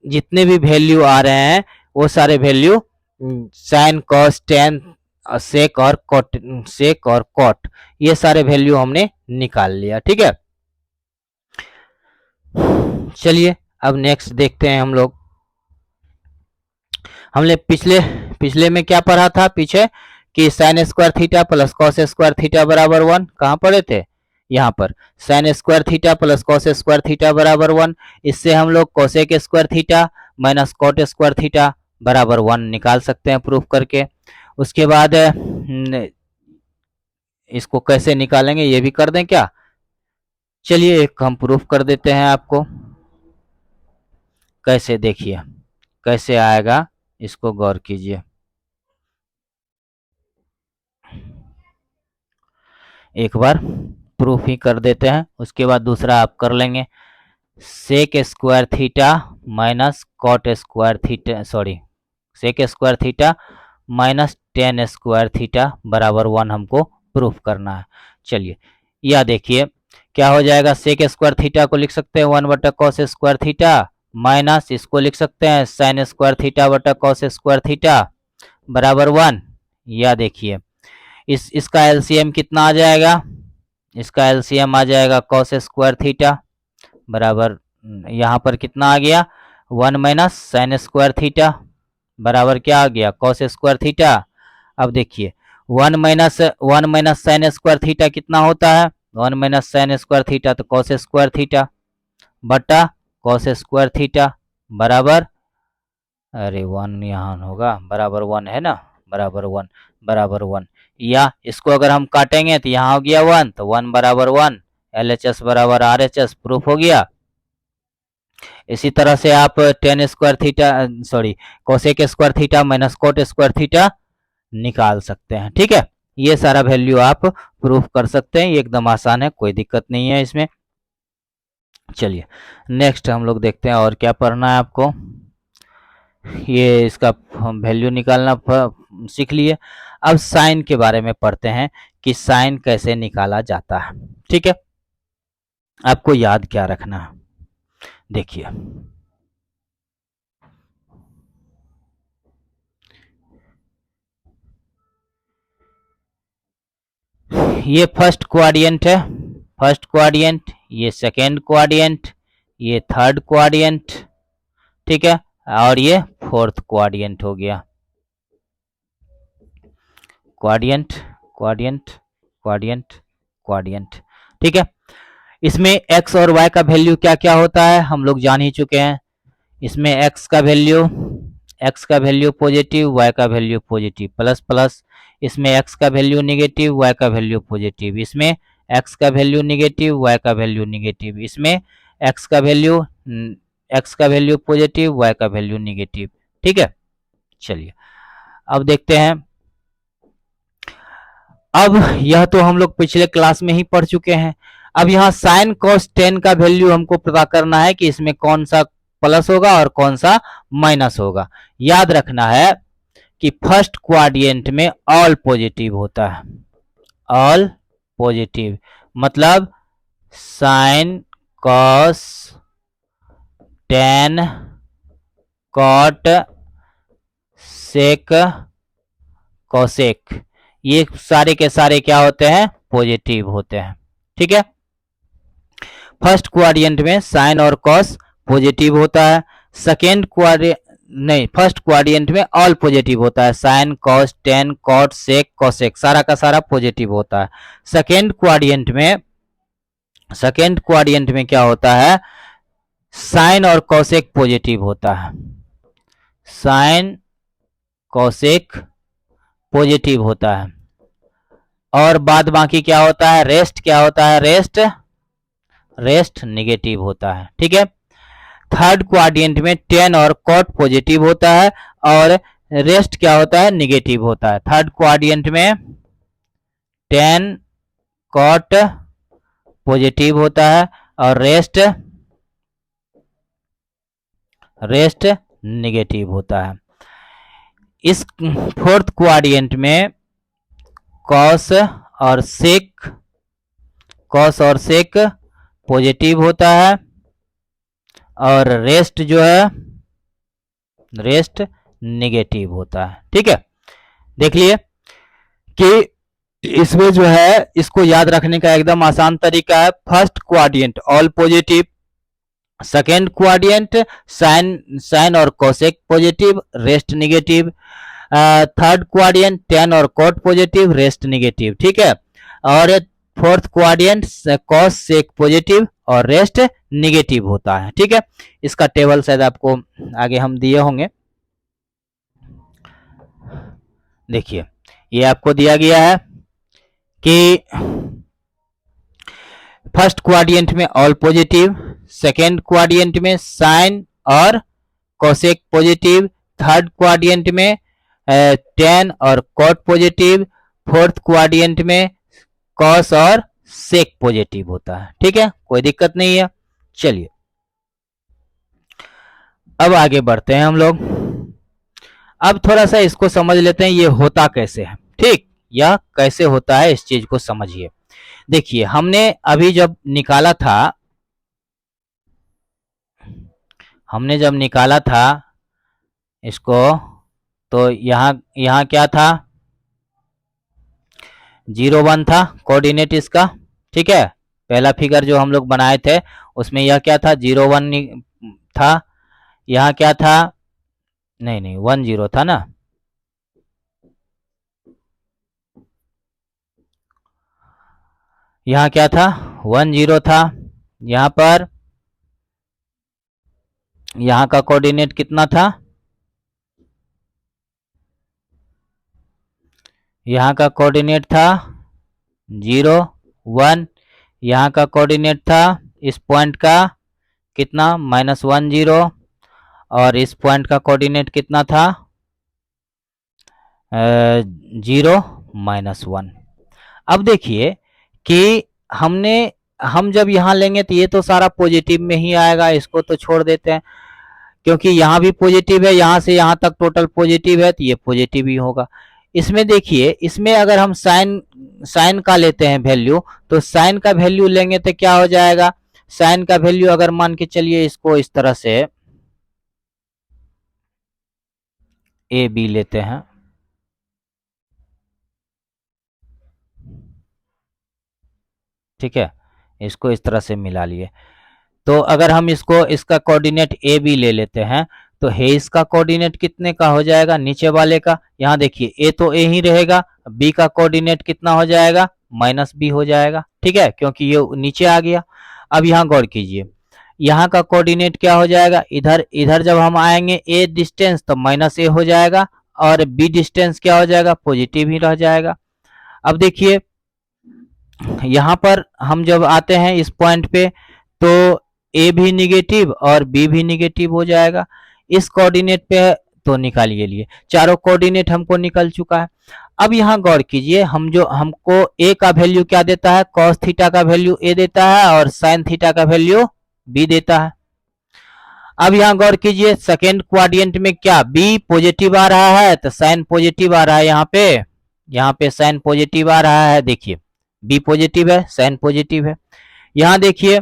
जितने भी वैल्यू आ रहे हैं वो सारे value sine cos tan sec और कॉट ये सारे वैल्यू हमने निकाल लिया। ठीक है, चलिए अब नेक्स्ट देखते हैं हम लोग। हमने पिछले में क्या पढ़ा था पीछे कि sine square theta plus cos square theta बराबर 1, कहाँ पढ़े थे, यहाँ पर sine square theta plus cos square theta बराबर 1। इससे हम लोग cosec square theta minus cot square theta बराबर 1 निकाल सकते हैं प्रूफ करके। उसके बाद इसको कैसे निकालेंगे ये भी कर दें क्या, चलिए एक हम प्रूफ कर देते हैं आपको कैसे, देखिए कैसे आएगा, इसको गौर कीजिए। एक बार प्रूफ ही कर देते हैं, उसके बाद दूसरा आप कर लेंगे। Sec square theta minus cot square theta, sorry sec square theta minus tan square theta बराबर 1 हमको प्रूफ करना है। चलिए यह देखिए क्या हो जाएगा, सेक स्क्वायर थीटा को लिख सकते हैं 1/कॉस स्क्वायर थीटा माइनस इसको लिख सकते हैं साइन स्क्वायर थीटा बटा कॉस स्क्वायर थीटा बराबर 1। या देखिए इसका एलसीएम कितना आ जाएगा, इसका एलसीएम आ जाएगा कॉस स्क्वायर थीटा बराबर, यहाँ पर कितना आ गया 1 माइनस साइन स्क्वायर थीटा बराबर क्या आ गया कॉस स्क्वायर थीटा। अब देखिए 1 माइनस साइन स्क्वायर थीटा कितना होता है, 1 माइनस साइन स्क्वायर थीटा तो कॉस स्क्वायर थीटा बटा कॉस स्क्वायर थीटा बराबर, अरे 1 यहाँ होगा बराबर 1 है ना, बराबर 1। या इसको अगर हम काटेंगे तो यहाँ हो गया 1, तो 1 बराबर 1, LHS बराबर RHS प्रूफ हो गया। इसी तरह से आप ten square theta sorry cosec square theta minus cot square theta निकाल सकते हैं। ठीक है, ये सारा वैल्यू आप प्रूफ कर सकते हैं, ये एकदम आसान है, कोई दिक्कत नहीं है इसमें। चलिए नेक्स्ट हम लोग देखते हैं और क्या पढ़ना है आपको। ये इसका वैल्यू निकालना सीख लिए। अब साइन के बारे में पढ़ते हैं कि साइन कैसे निकाला जाता है। ठीक है, आपको याद क्या रखना है, देखिए ये फर्स्ट क्वाड्रेंट है, फर्स्ट क्वाड्रेंट, ये सेकेंड क्वाड्रेंट, ये थर्ड क्वाड्रेंट, ठीक है, और ये फोर्थ क्वाड्रेंट हो गया। क्वाड्रेंट क्वाड्रेंट क्वाड्रेंट क्वाड्रेंट, ठीक है। इसमें x और y का वैल्यू क्या क्या होता है हम लोग जान ही चुके हैं। इसमें x का वैल्यू पॉजिटिव, y का वैल्यू पॉजिटिव, प्लस प्लस। इसमें x का वैल्यू निगेटिव, y का वैल्यू पॉजिटिव। इसमें x का वैल्यू निगेटिव, y का वैल्यू निगेटिव। इसमें x का वैल्यू पॉजिटिव, y का वैल्यू निगेटिव। ठीक है, चलिए अब देखते हैं। अब यह तो हम लोग पिछले क्लास में ही पढ़ चुके हैं। अब यहाँ साइन कॉस टेन का वैल्यू हमको पता करना है कि इसमें कौन सा प्लस होगा और कौन सा माइनस होगा। याद रखना है कि फर्स्ट क्वाड्रेंट में ऑल पॉजिटिव होता है, ऑल पॉजिटिव मतलब sine cos tan cot sec cosec, ये सारे के सारे क्या होते हैं पॉजिटिव होते हैं। ठीक है, फर्स्ट क्वाड्रेंट में साइन और कॉस पॉजिटिव होता है। सेकेंड क्वाड्रेंट नहीं, फर्स्ट क्वाड्रेंट में ऑल पॉजिटिव होता है, sine cos tan cot sec cosec सारा का सारा पॉजिटिव होता है। सेकेंड क्वाड्रेंट में क्या होता है, साइन और कोसेक पॉजिटिव होता है, साइन कोसेक पॉजिटिव होता है, और बाद बाकी क्या होता है, रेस्ट क्या होता है, रेस्ट नेगेटिव होता है। ठीक है, थर्ड क्वाड्रेंट में टेन और कॉट पॉजिटिव होता है और रेस्ट क्या होता है, निगेटिव होता है। थर्ड क्वाड्रेंट में टेन कॉट पॉजिटिव होता है और रेस्ट निगेटिव होता है। इस फोर्थ क्वाड्रेंट में कॉस और सेक पॉजिटिव होता है और रेस्ट जो है, रेस्ट निगेटिव होता है। ठीक है, देख लिए कि इसमें जो है, इसको याद रखने का एकदम आसान तरीका है। First quadrant all positive, second quadrant sine और cosec positive, rest negative, third quadrant tan और कॉट पॉजिटिव, रेस्ट निगेटिव। ठीक है, और fourth quadrant cos sec positive और रेस्ट निगेटिव होता है। ठीक है, इसका टेबल शायद आपको आगे हम दिए होंगे, देखिए ये आपको दिया गया है कि फर्स्ट क्वाड्रेंट में ऑल पॉजिटिव, सेकेंड क्वाड्रेंट में साइन और कोसेक पॉजिटिव, थर्ड क्वाड्रेंट में टेन और कॉट पॉजिटिव, फोर्थ क्वाड्रेंट में कॉस और सेक पॉजिटिव होता है। ठीक है, कोई दिक्कत नहीं है। चलिए अब आगे बढ़ते हैं हम लोग। अब थोड़ा सा इसको समझ लेते हैं ये होता कैसे है। ठीक, यह कैसे होता है इस चीज को समझिए। देखिए हमने अभी जब निकाला था, हमने जब निकाला था इसको, तो यहाँ क्या था, 0 1 था कोऑर्डिनेट इसका। ठीक है, पहला फिगर जो हम लोग बनाए थे उसमें यह क्या था, 0 1 था। यहाँ क्या था, नहीं 1 0 था ना, यहाँ क्या था, 1 0 था। यहाँ पर यहाँ का कोऑर्डिनेट कितना था, यहाँ का कोऑर्डिनेट था 0 1, यहाँ का कोऑर्डिनेट था इस पॉइंट का कितना, -1 0, और इस पॉइंट का कोऑर्डिनेट कितना था 0 -1। अब देखिए कि हम जब यहाँ लेंगे तो ये तो सारा पॉजिटिव में ही आएगा, इसको तो छोड़ देते हैं क्योंकि यहाँ भी पॉजिटिव है, यहाँ से यहाँ तक टोटल पॉजिटिव है तो ये पॉजिटिव ही होगा। इसमें देखिए, इसमें अगर हम साइन का लेते हैं वैल्यू, तो साइन का वैल्यू लेंगे तो क्या हो जाएगा, साइन का वैल्यू अगर मान के चलिए इसको इस तरह से ए बी लेते हैं, ठीक है, इसको इस तरह से मिला लिए, तो अगर हम इसका कोऑर्डिनेट ए बी ले लेते हैं तो है इसका कोऑर्डिनेट कितने का हो जाएगा, नीचे वाले का। यहाँ देखिए ए तो ए ही रहेगा, बी का कोऑर्डिनेट कितना हो जाएगा, -b हो जाएगा। ठीक है, क्योंकि ये नीचे आ गया। अब यहाँ गौर कीजिए, यहाँ का कोऑर्डिनेट क्या हो जाएगा, इधर जब हम आएंगे a डिस्टेंस तो -a हो जाएगा और b डिस्टेंस क्या हो जाएगा, पॉजिटिव ही रह जाएगा। अब देखिए यहाँ पर हम जब आते हैं इस पॉइंट पे तो a भी निगेटिव और b भी निगेटिव हो जाएगा। इस कोऑर्डिनेट पे तो निकालिए लिए, चारों कोऑर्डिनेट हमको निकल चुका है। अब यहाँ गौर कीजिए, हमको a का वैल्यू क्या देता है, cos थीटा का वैल्यू a देता है और sin थीटा का वैल्यू b देता है। अब यहाँ गौर कीजिए, सेकेंड क्वाड्रेंट में क्या b पॉजिटिव आ रहा है तो sin पॉजिटिव आ रहा है, यहाँ पे sin पॉजिटिव आ रहा है। देखिए b पॉजिटिव है, sin पॉजिटिव है। यहाँ देखिए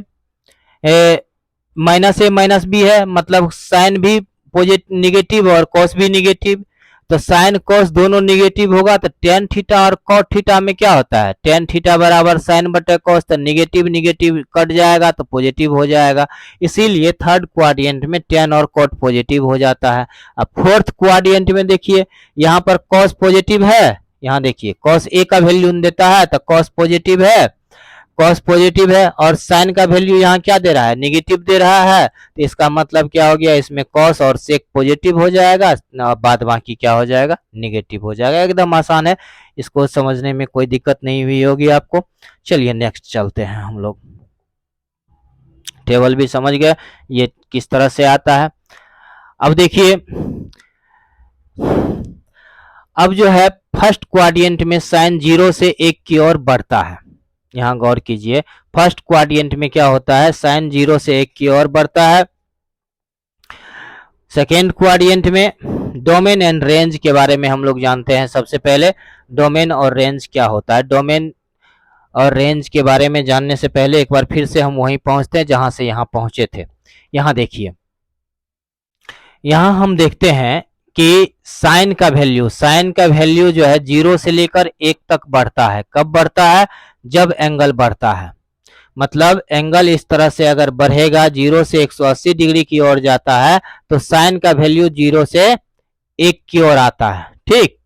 -a-b है, मतलब साइन भी पॉजिटिव निगेटिव और कॉस भी निगेटिव, तो साइन कॉस दोनों निगेटिव होगा तो टेन थीटा और कॉट थीटा में क्या होता है, टेन थीटा बराबर साइन बटे कॉस, तो निगेटिव निगेटिव कट जाएगा तो पॉजिटिव हो जाएगा। इसीलिए थर्ड क्वाड्रेंट में टेन और कॉट पॉजिटिव हो जाता है। अब फोर्थ क्वाड्रेंट में देखिए, यहाँ पर कॉस पॉजिटिव है, यहाँ देखिए कॉस ए का वैल्यू देता है तो कॉस पॉजिटिव है, कॉस पॉजिटिव है और साइन का वैल्यू यहाँ क्या दे रहा है, निगेटिव दे रहा है, तो इसका मतलब क्या हो गया, इसमें कॉस और सेक पॉजिटिव हो जाएगा, बाद बाकी क्या हो जाएगा, निगेटिव हो जाएगा। एकदम आसान है, इसको समझने में कोई दिक्कत नहीं हुई होगी आपको। चलिए नेक्स्ट चलते हैं हम लोग। टेबल भी समझ गए ये किस तरह से आता है। अब देखिए, अब जो है फर्स्ट क्वाड्रेंट में साइन 0 से 1 की ओर बढ़ता है। यहां गौर कीजिए, फर्स्ट क्वाड्रेंट में क्या होता है, साइन 0 से 1 की ओर बढ़ता है। सेकेंड क्वाड्रेंट में डोमेन एंड रेंज के बारे में हम लोग जानते हैं। सबसे पहले डोमेन और रेंज क्या होता है। डोमेन और रेंज के बारे में जानने से पहले एक बार फिर से हम वहीं पहुंचते हैं जहां से यहां पहुंचे थे। यहां देखिए, यहां हम देखते हैं कि साइन का वैल्यू जो है 0 से लेकर 1 तक बढ़ता है। कब बढ़ता है, जब एंगल बढ़ता है। मतलब एंगल इस तरह से अगर बढ़ेगा, 0 से 180 डिग्री की ओर जाता है, तो साइन का वैल्यू 0 से 1 की ओर आता है। ठीक,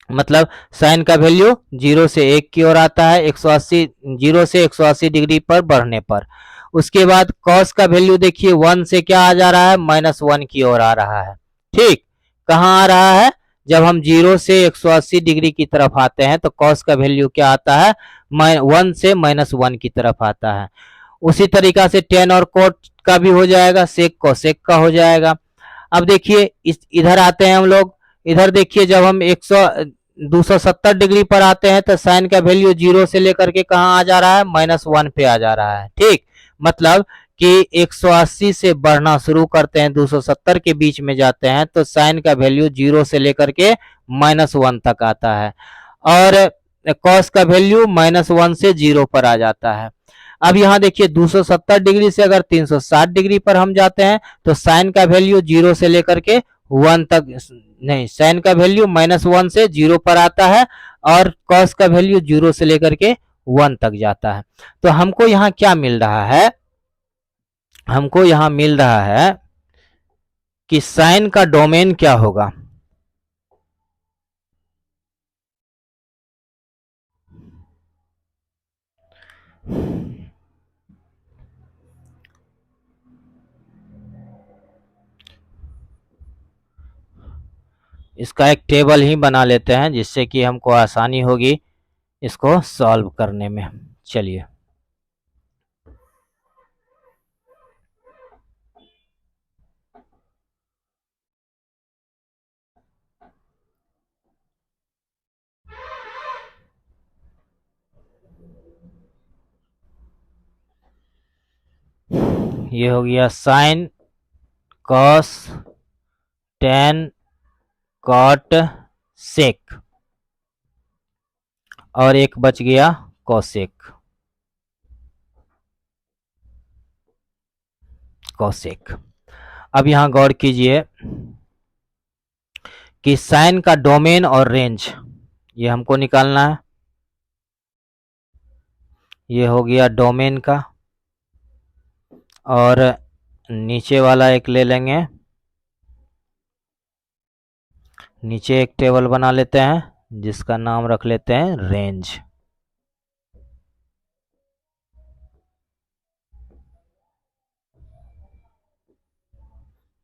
मतलब साइन का वैल्यू 0 से 1 की ओर आता है 180, 0 से 180 डिग्री पर बढ़ने पर। उसके बाद कॉस का वैल्यू देखिए 1 से क्या आ जा रहा है, -1 की ओर आ रहा है। ठीक, कहाँ आ रहा है, जब हम 0 से 180 डिग्री की तरफ आते हैं तो कॉस का वैल्यू क्या आता है, 1 से -1 की तरफ आता है। उसी तरीका से टेन और कोट का भी हो जाएगा, सेक कोसेक का हो जाएगा। अब देखिए इधर आते हैं हम लोग। इधर देखिए, जब हम 270 डिग्री पर आते हैं तो साइन का वैल्यू 0 से लेकर के कहाँ आ जा रहा है, -1 पे आ जा रहा है। ठीक, मतलब कि 180 से बढ़ना शुरू करते हैं, 270 के बीच में जाते हैं तो साइन का वैल्यू 0 से लेकर के -1 तक आता है और कॉस का वैल्यू -1 से 0 पर आ जाता है। अब यहाँ देखिए 270 डिग्री से अगर 360 डिग्री पर हम जाते हैं तो साइन का वैल्यू 0 से लेकर के 1 तक, नहीं, साइन का वैल्यू -1 से 0 पर आता है और कॉस का वैल्यू 0 से लेकर के 1 तक जाता है। तो हमको यहाँ क्या मिल रहा है, हमको यहाँ मिल रहा है कि साइन का डोमेन क्या होगा। इसका एक टेबल ही बना लेते हैं जिससे कि हमको आसानी होगी इसको सॉल्व करने में। चलिए, ये हो गया साइन, कॉस, टेन, कॉट, सेक और एक बच गया कोसेक। अब यहां गौर कीजिए कि साइन का डोमेन और रेंज ये हमको निकालना है। ये हो गया डोमेन का और नीचे वाला एक ले लेंगे, नीचे एक टेबल बना लेते हैं जिसका नाम रख लेते हैं रेंज।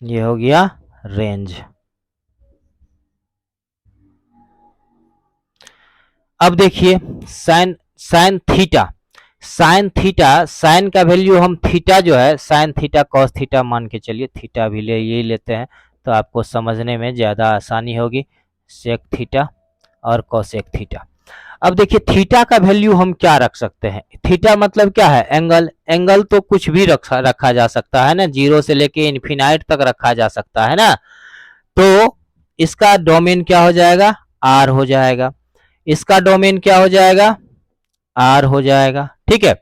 ये हो गया रेंज। अब देखिए साइन थीटा, साइन का वैल्यू हम थीटा जो है, साइन थीटा कॉस थीटा मान के चलिए, थीटा भी यही लेते हैं तो आपको समझने में ज़्यादा आसानी होगी। सेक थीटा और कोसेक थीटा। अब देखिए थीटा का वैल्यू हम क्या रख सकते हैं, थीटा मतलब क्या है, एंगल तो कुछ भी रखा जा सकता है ना, 0 से लेके इन्फिनाइट तक रखा जा सकता है ना। तो इसका डोमेन क्या हो जाएगा, आर हो जाएगा। इसका डोमेन क्या हो जाएगा, आर हो जाएगा। ठीक है,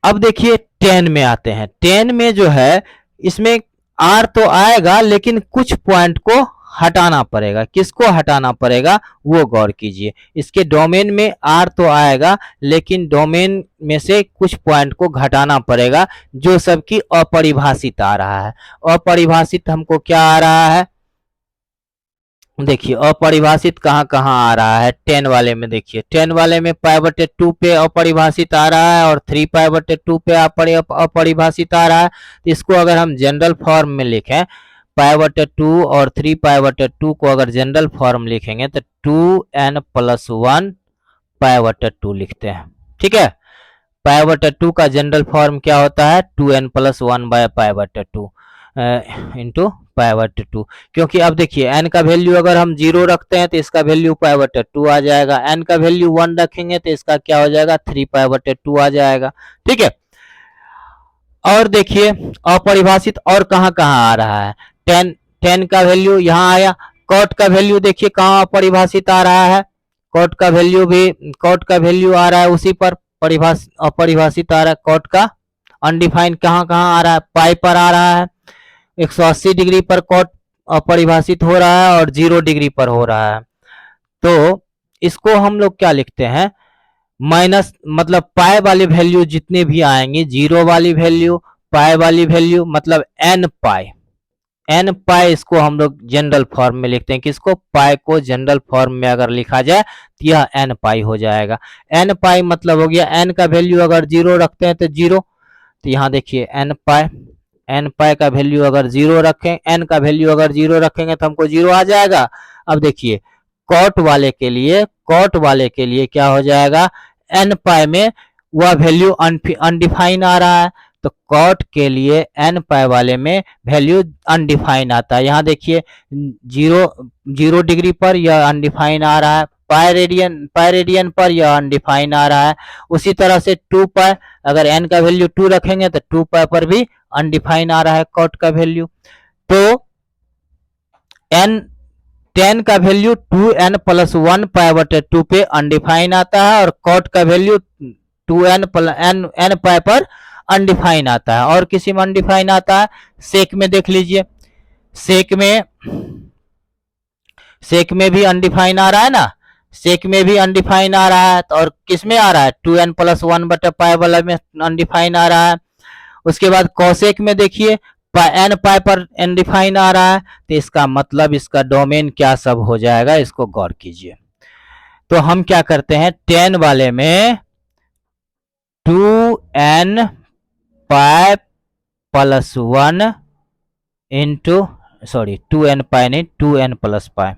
अब देखिए 10 में आते हैं। 10 में जो है इसमें आर तो आएगा लेकिन कुछ पॉइंट को हटाना पड़ेगा। किसको हटाना पड़ेगा वो गौर कीजिए। इसके डोमेन में आर तो आएगा लेकिन डोमेन में से कुछ पॉइंट को घटाना पड़ेगा जो सबकी अपरिभाषित आ रहा है। अपरिभाषित हमको क्या आ रहा है, देखिए अपरिभाषित कहाँ कहाँ आ रहा है, 10 वाले में देखिए, 10 वाले में π/2 पे अपरिभाषित आ रहा है और 3π/2 पे अपरिभाषित आ रहा है। तो इसको अगर हम जनरल फॉर्म में लिखें, π/2 और 3π/2 को अगर जनरल फॉर्म लिखेंगे तो 2n+1 π/2 लिखते हैं। ठीक है, π/2 का जनरल फॉर्म क्या होता है, 2n+1 π/2 इंटू π/2। क्योंकि अब देखिए n का वैल्यू अगर हम 0 रखते हैं तो इसका वैल्यू π/2 आ जाएगा, n का वैल्यू 1 रखेंगे तो इसका क्या हो जाएगा, 3π/2 आ जाएगा। ठीक है, और देखिए अपरिभाषित और कहाँ कहाँ आ रहा है, 10 का वैल्यू यहाँ आया, कॉट का वैल्यू देखिए कहाँ अपरिभाषित आ रहा है, कॉट का वैल्यू आ रहा है उसी पर अपरिभाषित आ रहा है, कॉट का अनडिफाइंड कहाँ कहाँ आ रहा है, पाई पर आ रहा है, 180 डिग्री पर कॉट अपरिभाषित हो रहा है और 0 डिग्री पर हो रहा है। तो इसको हम लोग क्या लिखते हैं, माइनस, मतलब पाई वाली वैल्यू जितने भी आएंगे, 0 वाली वैल्यू, पाई वाली वैल्यू, मतलब n पाई इसको हम लोग जनरल फॉर्म में लिखते हैं। किसको, पाई को जनरल फॉर्म में अगर लिखा जाए तो यह n पाई हो जाएगा। n पाई मतलब हो गया, n का वैल्यू अगर 0 रखते हैं तो 0, तो यहाँ देखिए n पाई का वैल्यू अगर 0 रखें, n का वैल्यू अगर 0 रखेंगे तो हमको 0 आ जाएगा। अब देखिए कॉट वाले के लिए क्या हो जाएगा, n पाई में वह वैल्यू अनडिफाइन आ रहा है, तो कॉट के लिए n पाई वाले में वैल्यू अनडिफाइन आता है। यहाँ देखिए 0 डिग्री पर यह अनडिफाइन आ रहा है, पाई रेडियन पर यह अनडिफाइन आ रहा है। उसी तरह से 2 पाई, अगर n का वैल्यू 2 रखेंगे तो 2 पाई पर भी अनडिफाइन आ रहा है कॉट का वैल्यू। तो tan का वैल्यू 2n+1 π/2 पे अनडिफाइन आता है और कॉट का वैल्यू 2n पाई पर अनडिफाइन आता है। और किसी में अनडिफाइन आता है, सेक में देख लीजिए, सेक में भी अनडिफाइन आ रहा है ना, सेक में भी अनडिफाइन आ रहा है, और किस में आ रहा है, 2n+1 पाई वाला में अनडिफाइन आ रहा है। उसके बाद कॉसेक में देखिए n पाई पर अनडिफाइन आ रहा है, तो इसका मतलब इसका डोमेन क्या सब हो जाएगा, इसको गौर कीजिए। तो हम क्या करते हैं, 10 वाले में 2n pi plus 1 into, sorry 2n pi नहीं, 2n plus pi,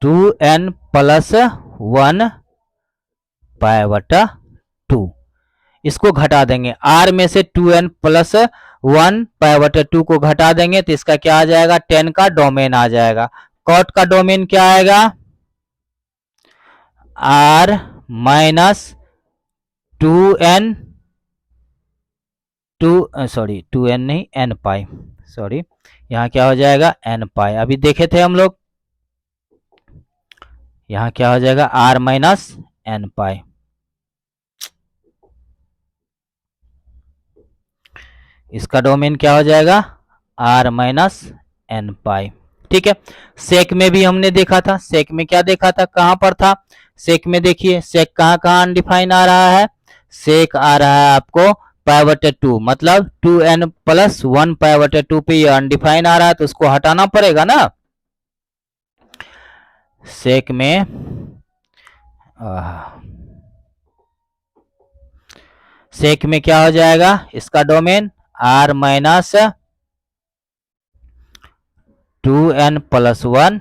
two N plus 1 π/2, इसको घटा देंगे, r में से 2n+1 π/2 को घटा देंगे तो इसका क्या आ जाएगा, 10 का डोमेन आ जाएगा। कॉट का डोमेन क्या आएगा, r माइनस 2n, 2n नहीं, n पाई, सॉरी यहाँ क्या हो जाएगा, n पाई। अभी देखे थे हम लोग, यहाँ क्या हो जाएगा, r माइनस n पाई। इसका डोमेन क्या हो जाएगा, r माइनस n पाई। ठीक है, सेक में भी हमने देखा था, सेक में क्या देखा था, कहां पर था, सेक में देखिए, सेक कहां कहां अनडिफाइन आ रहा है, सेक आ रहा है आपको π/2, मतलब 2n+1 π/2 पे ये अनडिफाइन आ रहा है, तो उसको हटाना पड़ेगा ना। सेक में क्या हो जाएगा, इसका डोमेन r माइनस 2n+1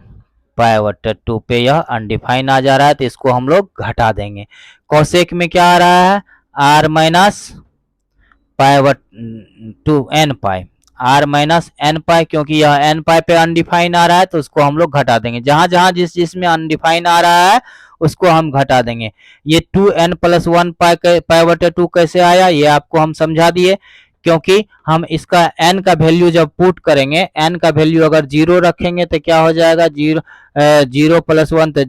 π/2 पे यह अनडिफाइन आ जा रहा है, तो इसको हम लोग घटा देंगे। कोसेक में क्या आ रहा है, r माइनस n पाई, r माइनस n पाई, क्योंकि यह n पाई पे अनडिफाइन आ रहा है तो उसको हम लोग घटा देंगे। जहां जहां जिस में अनडिफाइन आ रहा है उसको हम घटा देंगे। ये 2n+1 π/2 कैसे आया, ये आपको हम समझा दिए, क्योंकि हम इसका n का वैल्यू जब पुट करेंगे, n का वैल्यू अगर 0 रखेंगे तो क्या हो जाएगा, 0+1 तो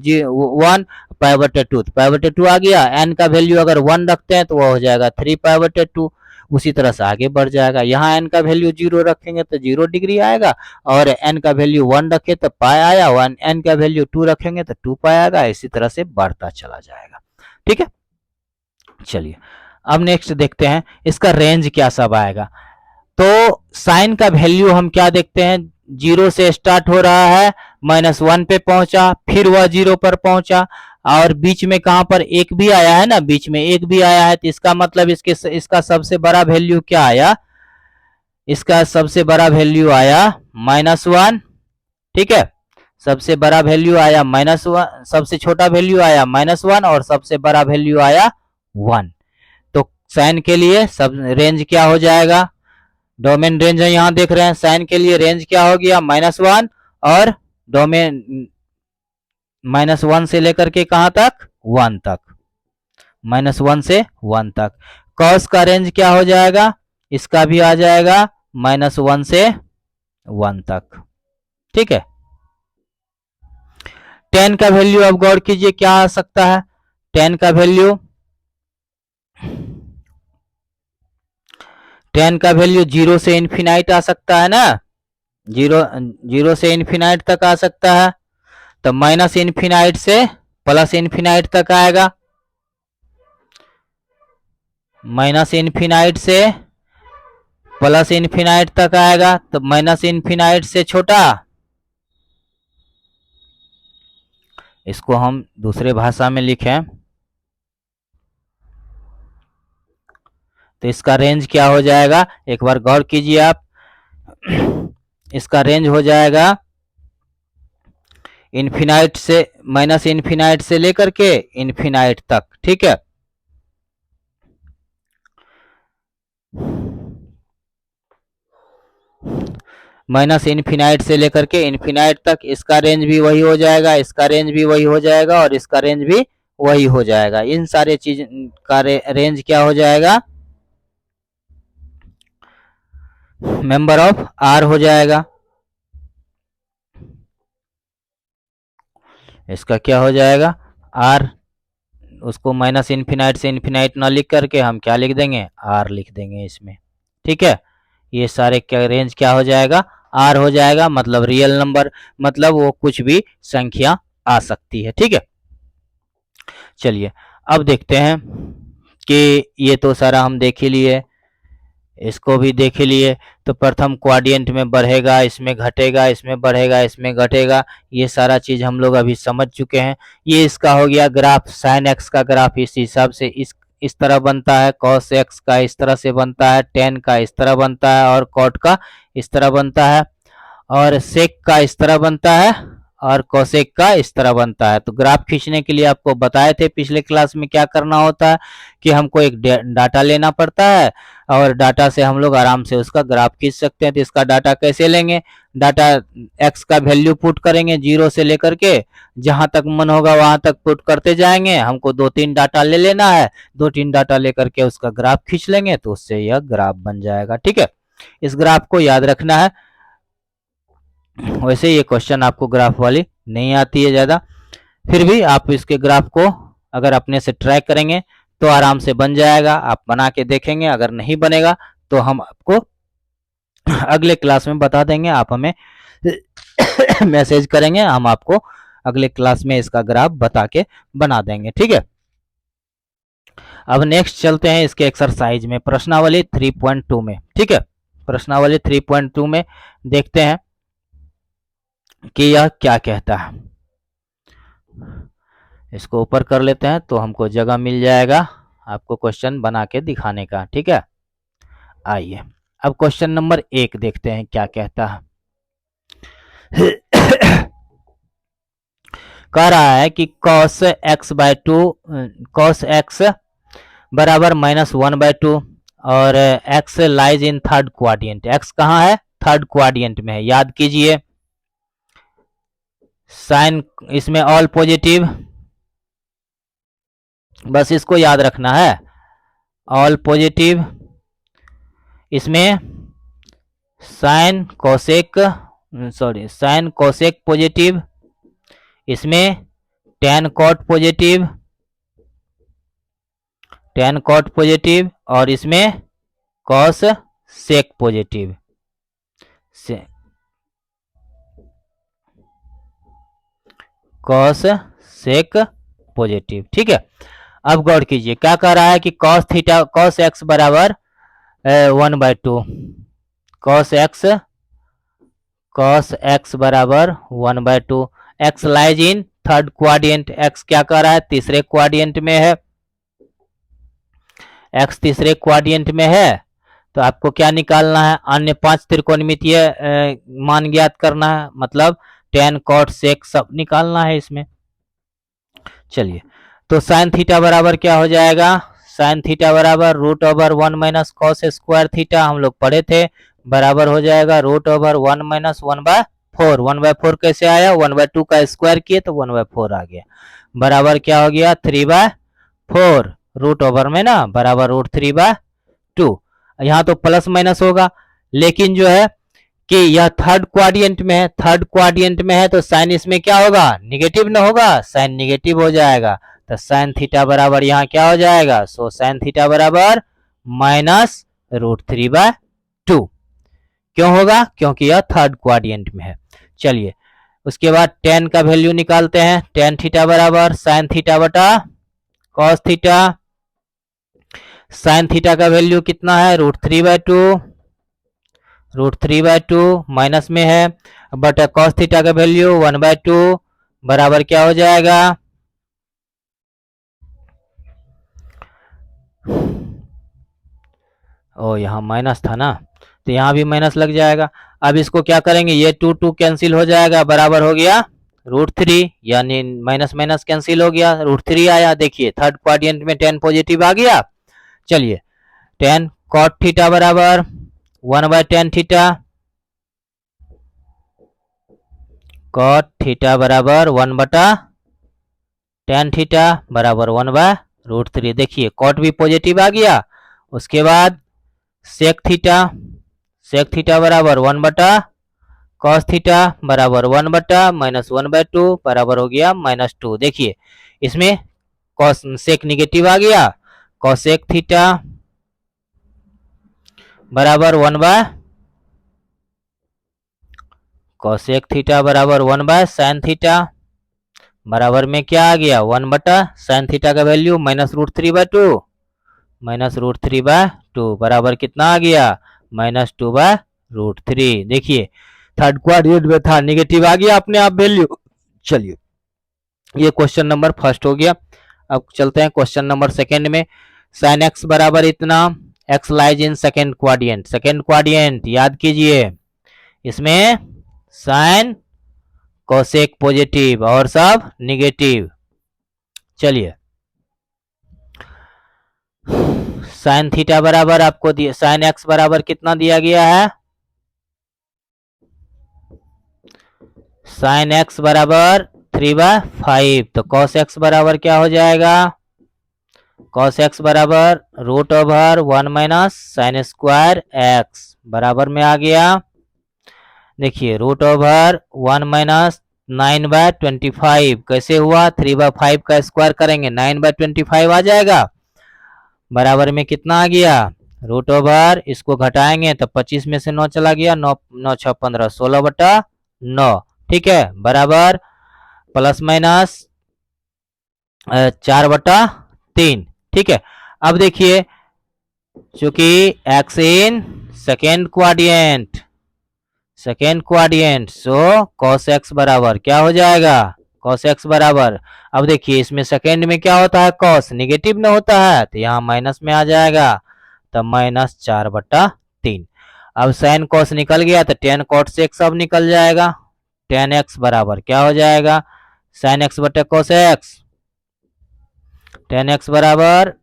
1 π/2, π/2 आ गया। n का वैल्यू अगर 1 रखते हैं तो वो हो जाएगा 3 π/2। उसी तरह से आगे बढ़ जाएगा, यहाँ n का वैल्यू 0 रखेंगे तो 0 डिग्री आएगा, और n का वैल्यू 1 रखे तो पाई आया, n का वैल्यू 2 रखेंगे तो 2 पाई आएगा। इसी तरह से बढ़ता चला जाएगा। ठीक है, चलिए अब नेक्स्ट देखते हैं इसका रेंज क्या सब आएगा। तो साइन का वैल्यू हम क्या देखते हैं, 0 से स्टार्ट हो रहा है, -1 पे पहुंचा, फिर वह 0 पर पहुंचा, और बीच में कहां पर एक भी आया है ना, बीच में एक भी आया है, तो इसका मतलब इसका सबसे बड़ा वैल्यू क्या आया, इसका सबसे बड़ा वैल्यू आया -1। ठीक है, सबसे बड़ा वैल्यू आया -1, सबसे छोटा वैल्यू आया -1 और सबसे बड़ा वैल्यू आया 1। तो साइन के लिए सब रेंज क्या हो जाएगा, डोमेन रेंज है यहां देख रहे हैं, साइन के लिए रेंज क्या हो गया -1, और डोमेन -1 से लेकर के कहां तक, 1 तक, -1 से 1 तक। कॉस का रेंज क्या हो जाएगा, इसका भी आ जाएगा -1 से 1 तक। ठीक है, tan का वैल्यू अब गौर कीजिए क्या आ सकता है, tan का वैल्यू, tan का वैल्यू 0 से इन्फिनाइट आ सकता है ना, 0 से इन्फिनाइट तक आ सकता है, तो माइनस इन्फिनाइट से प्लस इन्फिनाइट तक आएगा, माइनस इन्फिनाइट से प्लस इन्फिनाइट तक आएगा, तो माइनस इन्फिनाइट से छोटा, इसको हम दूसरे भाषा में लिखें तो इसका रेंज क्या हो जाएगा, एक बार गौर कीजिए आप, इसका रेंज हो जाएगा इन्फिनाइट से, माइनस इन्फिनाइट से लेकर के इन्फिनाइट तक। ठीक है, माइनस इन्फिनाइट से लेकर के इन्फिनाइट तक, इसका रेंज भी वही हो जाएगा, इसका रेंज भी वही हो जाएगा, और इसका रेंज भी वही हो जाएगा। इन सारे चीज का रेंज क्या हो जाएगा, मेंबर ऑफ आर हो जाएगा। इसका क्या हो जाएगा, आर, उसको माइनस इन्फिनाइट से इन्फिनाइट ना लिख करके हम क्या लिख देंगे, आर लिख देंगे इसमें। ठीक है, ये सारे क्या रेंज क्या हो जाएगा, आर हो जाएगा, मतलब रियल नंबर, मतलब वो कुछ भी संख्या आ सकती है। ठीक है, चलिए अब देखते हैं कि ये तो सारा हम देख ही लिए, इसको भी देख लिए। तो प्रथम क्वाड्रेंट में बढ़ेगा, इसमें घटेगा, इसमें बढ़ेगा, इसमें घटेगा, ये सारा चीज हम लोग अभी समझ चुके हैं। ये इसका हो गया ग्राफ, साइन एक्स का ग्राफ इस हिसाब से इस तरह बनता है, कॉस एक्स का इस तरह से बनता है, टेन का इस तरह बनता है, और कॉट का इस तरह बनता है, और सेक का इस तरह बनता है, और कोसेक का इस तरह बनता है। तो ग्राफ खींचने के लिए आपको बताए थे पिछले क्लास में क्या करना होता है, कि हमको एक डाटा लेना पड़ता है, और डाटा से हम लोग आराम से उसका ग्राफ खींच सकते हैं। तो इसका डाटा कैसे लेंगे, डाटा एक्स का वैल्यू पुट करेंगे 0 से लेकर के जहां तक मन होगा वहां तक पुट करते जाएंगे। हमको 2-3 डाटा ले लेना है, 2-3 डाटा लेकर के उसका ग्राफ खींच लेंगे, तो उससे यह ग्राफ बन जाएगा। ठीक है, इस ग्राफ को याद रखना है। वैसे ये क्वेश्चन आपको ग्राफ वाली नहीं आती है ज़्यादा, फिर भी आप इसके ग्राफ को अगर अपने से ट्रैक करेंगे तो आराम से बन जाएगा। आप बना के देखेंगे, अगर नहीं बनेगा तो हम आपको अगले क्लास में बता देंगे, आप हमें मैसेज करेंगे, हम आपको अगले क्लास में इसका ग्राफ बता के बना देंगे। ठीक है, अब नेक्स्ट चलते हैं इसके एक्सरसाइज में, प्रश्नावली 3.2 में। ठीक है, प्रश्नावली 3.2 में देखते हैं कि यह क्या कहता है। इसको ऊपर कर लेते हैं तो हमको जगह मिल जाएगा आपको क्वेश्चन बना के दिखाने का। ठीक है, आइए अब क्वेश्चन नंबर 1 देखते हैं क्या कहता है। कह रहा है कि cos x बराबर -1/2 और x lies in third quadrant. x कहाँ है, थर्ड क्वाड्रेंट में है, याद कीजिए। साइन इसमें ऑल पॉजिटिव, बस इसको याद रखना है, ऑल पॉजिटिव। इसमें साइन कोसेक पॉजिटिव, इसमें tan कॉट पॉजिटिव, और इसमें cos sec positive, cos sec positive. ठीक है, अब गौर कीजिए क्या कह रहा है कि कॉस थीटा कॉस एक्स बराबर 1/2, कॉस एक्स बराबर 1/2, x lies in third quadrant, x क्या कर रहा है तीसरे क्वाड्रेंट में है, एक्स तीसरे क्वाड्रेंट में है। तो आपको क्या निकालना है, अन्य 5 त्रिकोणमितीय मान ज्ञात करना है, मतलब tan cot sec सब निकालना है इसमें। चलिए तो साइन थीटा बराबर क्या हो जाएगा, साइन थीटा बराबर √1 माइनस कॉस स्क्वायर थीटा, हम लोग पढ़े थे, बराबर हो जाएगा √1 माइनस 1/4। 1/4 कैसे आया, 1/2 का स्क्वायर किए तो 1/4 आ गया, बराबर क्या हो गया 3/4, रूट ओवर में ना बराबर √3/2। यहाँ तो प्लस माइनस होगा, लेकिन जो है कि यह थर्ड क्वाड्रेंट में है, थर्ड क्वाड्रेंट में है तो साइन इसमें क्या होगा निगेटिव ना होगा, साइन निगेटिव हो जाएगा, तो साइन थीटा बराबर यहाँ क्या हो जाएगा, सो साइन थीटा बराबर -√3/2। क्यों होगा, क्योंकि यह थर्ड क्वाड्रेंट में है। चलिए उसके बाद टेन का वैल्यू निकालते हैं, टेन थीटा बराबर साइन थीटा बटा कॉस थीटा, साइन थीटा का वैल्यू कितना है √3/2 माइनस में है, बट कॉस थीटा का वैल्यू 1/2 बराबर क्या हो जाएगा, ओ यहाँ माइनस था ना, तो यहाँ भी माइनस लग जाएगा। अब इसको क्या करेंगे, ये 2 कैंसिल हो जाएगा, बराबर हो गया √3, यानी माइनस माइनस कैंसिल हो गया, √3 आया। देखिए थर्ड क्वाड्रेंट में 10 पॉजिटिव आ गया। चलिए 10 कॉट थीटा बराबर 1/10 थीटा, कॉट थीटा बराबर 1/10 थीटा बराबर 1/√3। देखिए कॉट भी पॉजिटिव आ गया। उसके बाद सेक थीटा बराबर 1/cos थीटा बराबर 1/-(-1/2) बराबर हो गया -2। देखिए इसमें कॉस सेक निगेटिव आ गया, कॉसेक थीटा बराबर 1/cosec थीटा बराबर 1/sin थीटा बराबर में क्या आ गया 1/sin थीटा का वैल्यू -√3/2 बराबर कितना आ गया -2/√3। देखिए थर्ड क्वाड्रेंट में था, निगेटिव आ गया अपने आप वैल्यू। चलिए ये क्वेश्चन नंबर फर्स्ट हो गया। अब चलते हैं क्वेश्चन नंबर सेकंड में, sin x बराबर इतना, x lies in second quadrant याद कीजिए, इसमें साइन कोसेक पॉजिटिव और सब निगेटिव। चलिए साइन थीटा बराबर आपको दिया, साइन एक्स बराबर कितना दिया गया है, साइन एक्स बराबर 3/5, तो कॉस एक्स बराबर क्या हो जाएगा, कॉस एक्स बराबर √1 माइनस साइन स्क्वायर एक्स बराबर में आ गया। देखिए √1 माइनस 9/25 कैसे हुआ, 3/5 का स्क्वायर करेंगे 9/25 आ जाएगा, बराबर में कितना आ गया √, इसको घटाएंगे तो 25 में से 9 चला गया, 9 9 6 15 16/9, ठीक है, बराबर प्लस माइनस 4/3, ठीक है। अब देखिए चूंकि x in second quadrant so cos x बराबर क्या हो जाएगा, cos x बराबर, अब देखिए इसमें सेकेंड में क्या होता है cos निगेटिव में होता है, तो यहाँ माइनस में आ जाएगा, तो -4/3। अब साइन cos निकल गया तो tan cot sec सब निकल जाएगा, tan x बराबर क्या हो जाएगा sin x बटे cos x, tan x बराबर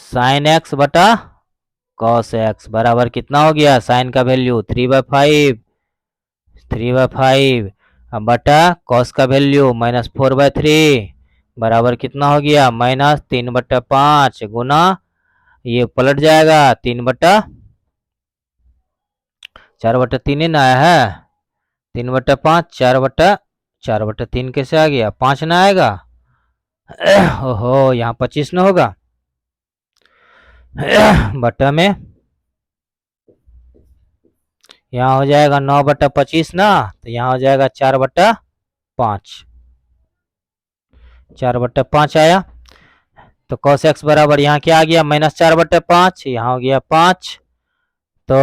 sin x बटा cos x बराबर कितना हो गया, साइन का वैल्यू 3/5 बटा cos का वैल्यू -4/3 बराबर कितना हो गया -3/5 गुना, ये पलट जाएगा 4/3 ही ना आया है, 3/5 4/3 कैसे आ गया, 5 ना आएगा, ओहो यहाँ 25 ना होगा, बटा में यहाँ हो जाएगा 9/25 ना, तो यहाँ हो जाएगा 4/5। 4/5 आया। तो cos x बराबर यहाँ क्या आ गया, -4/5, यहाँ हो गया 5। तो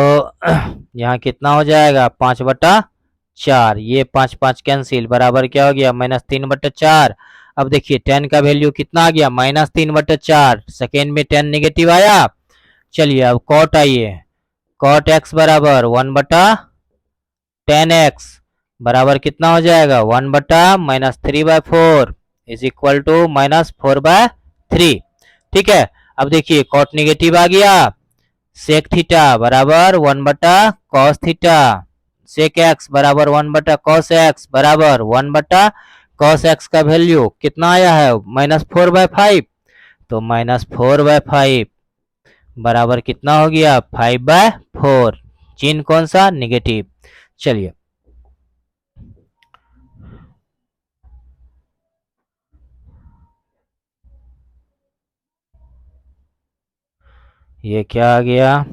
यहाँ कितना हो जाएगा, 5/4। ये 5 5 कैंसिल, बराबर क्या हो गया, -3/4। अब देखिए tan का वैल्यू कितना आ गया, -3/4। सेकेंड में tan नेगेटिव आया। चलिए अब cot आइए, cot x बराबर 1/tan x बराबर कितना हो जाएगा, 1/-3/4 इज इक्वल टू -4/3। ठीक है। अब देखिए cot नेगेटिव आ गया, sec थीटा बराबर 1/cos थीटा, sec x बराबर 1/cos x बराबर 1/cos x का वैल्यू कितना आया है, -4/5। तो -4/5 बराबर कितना हो गया, 5/4। चिन्ह कौन सा, निगेटिव। चलिए ये क्या आ गया,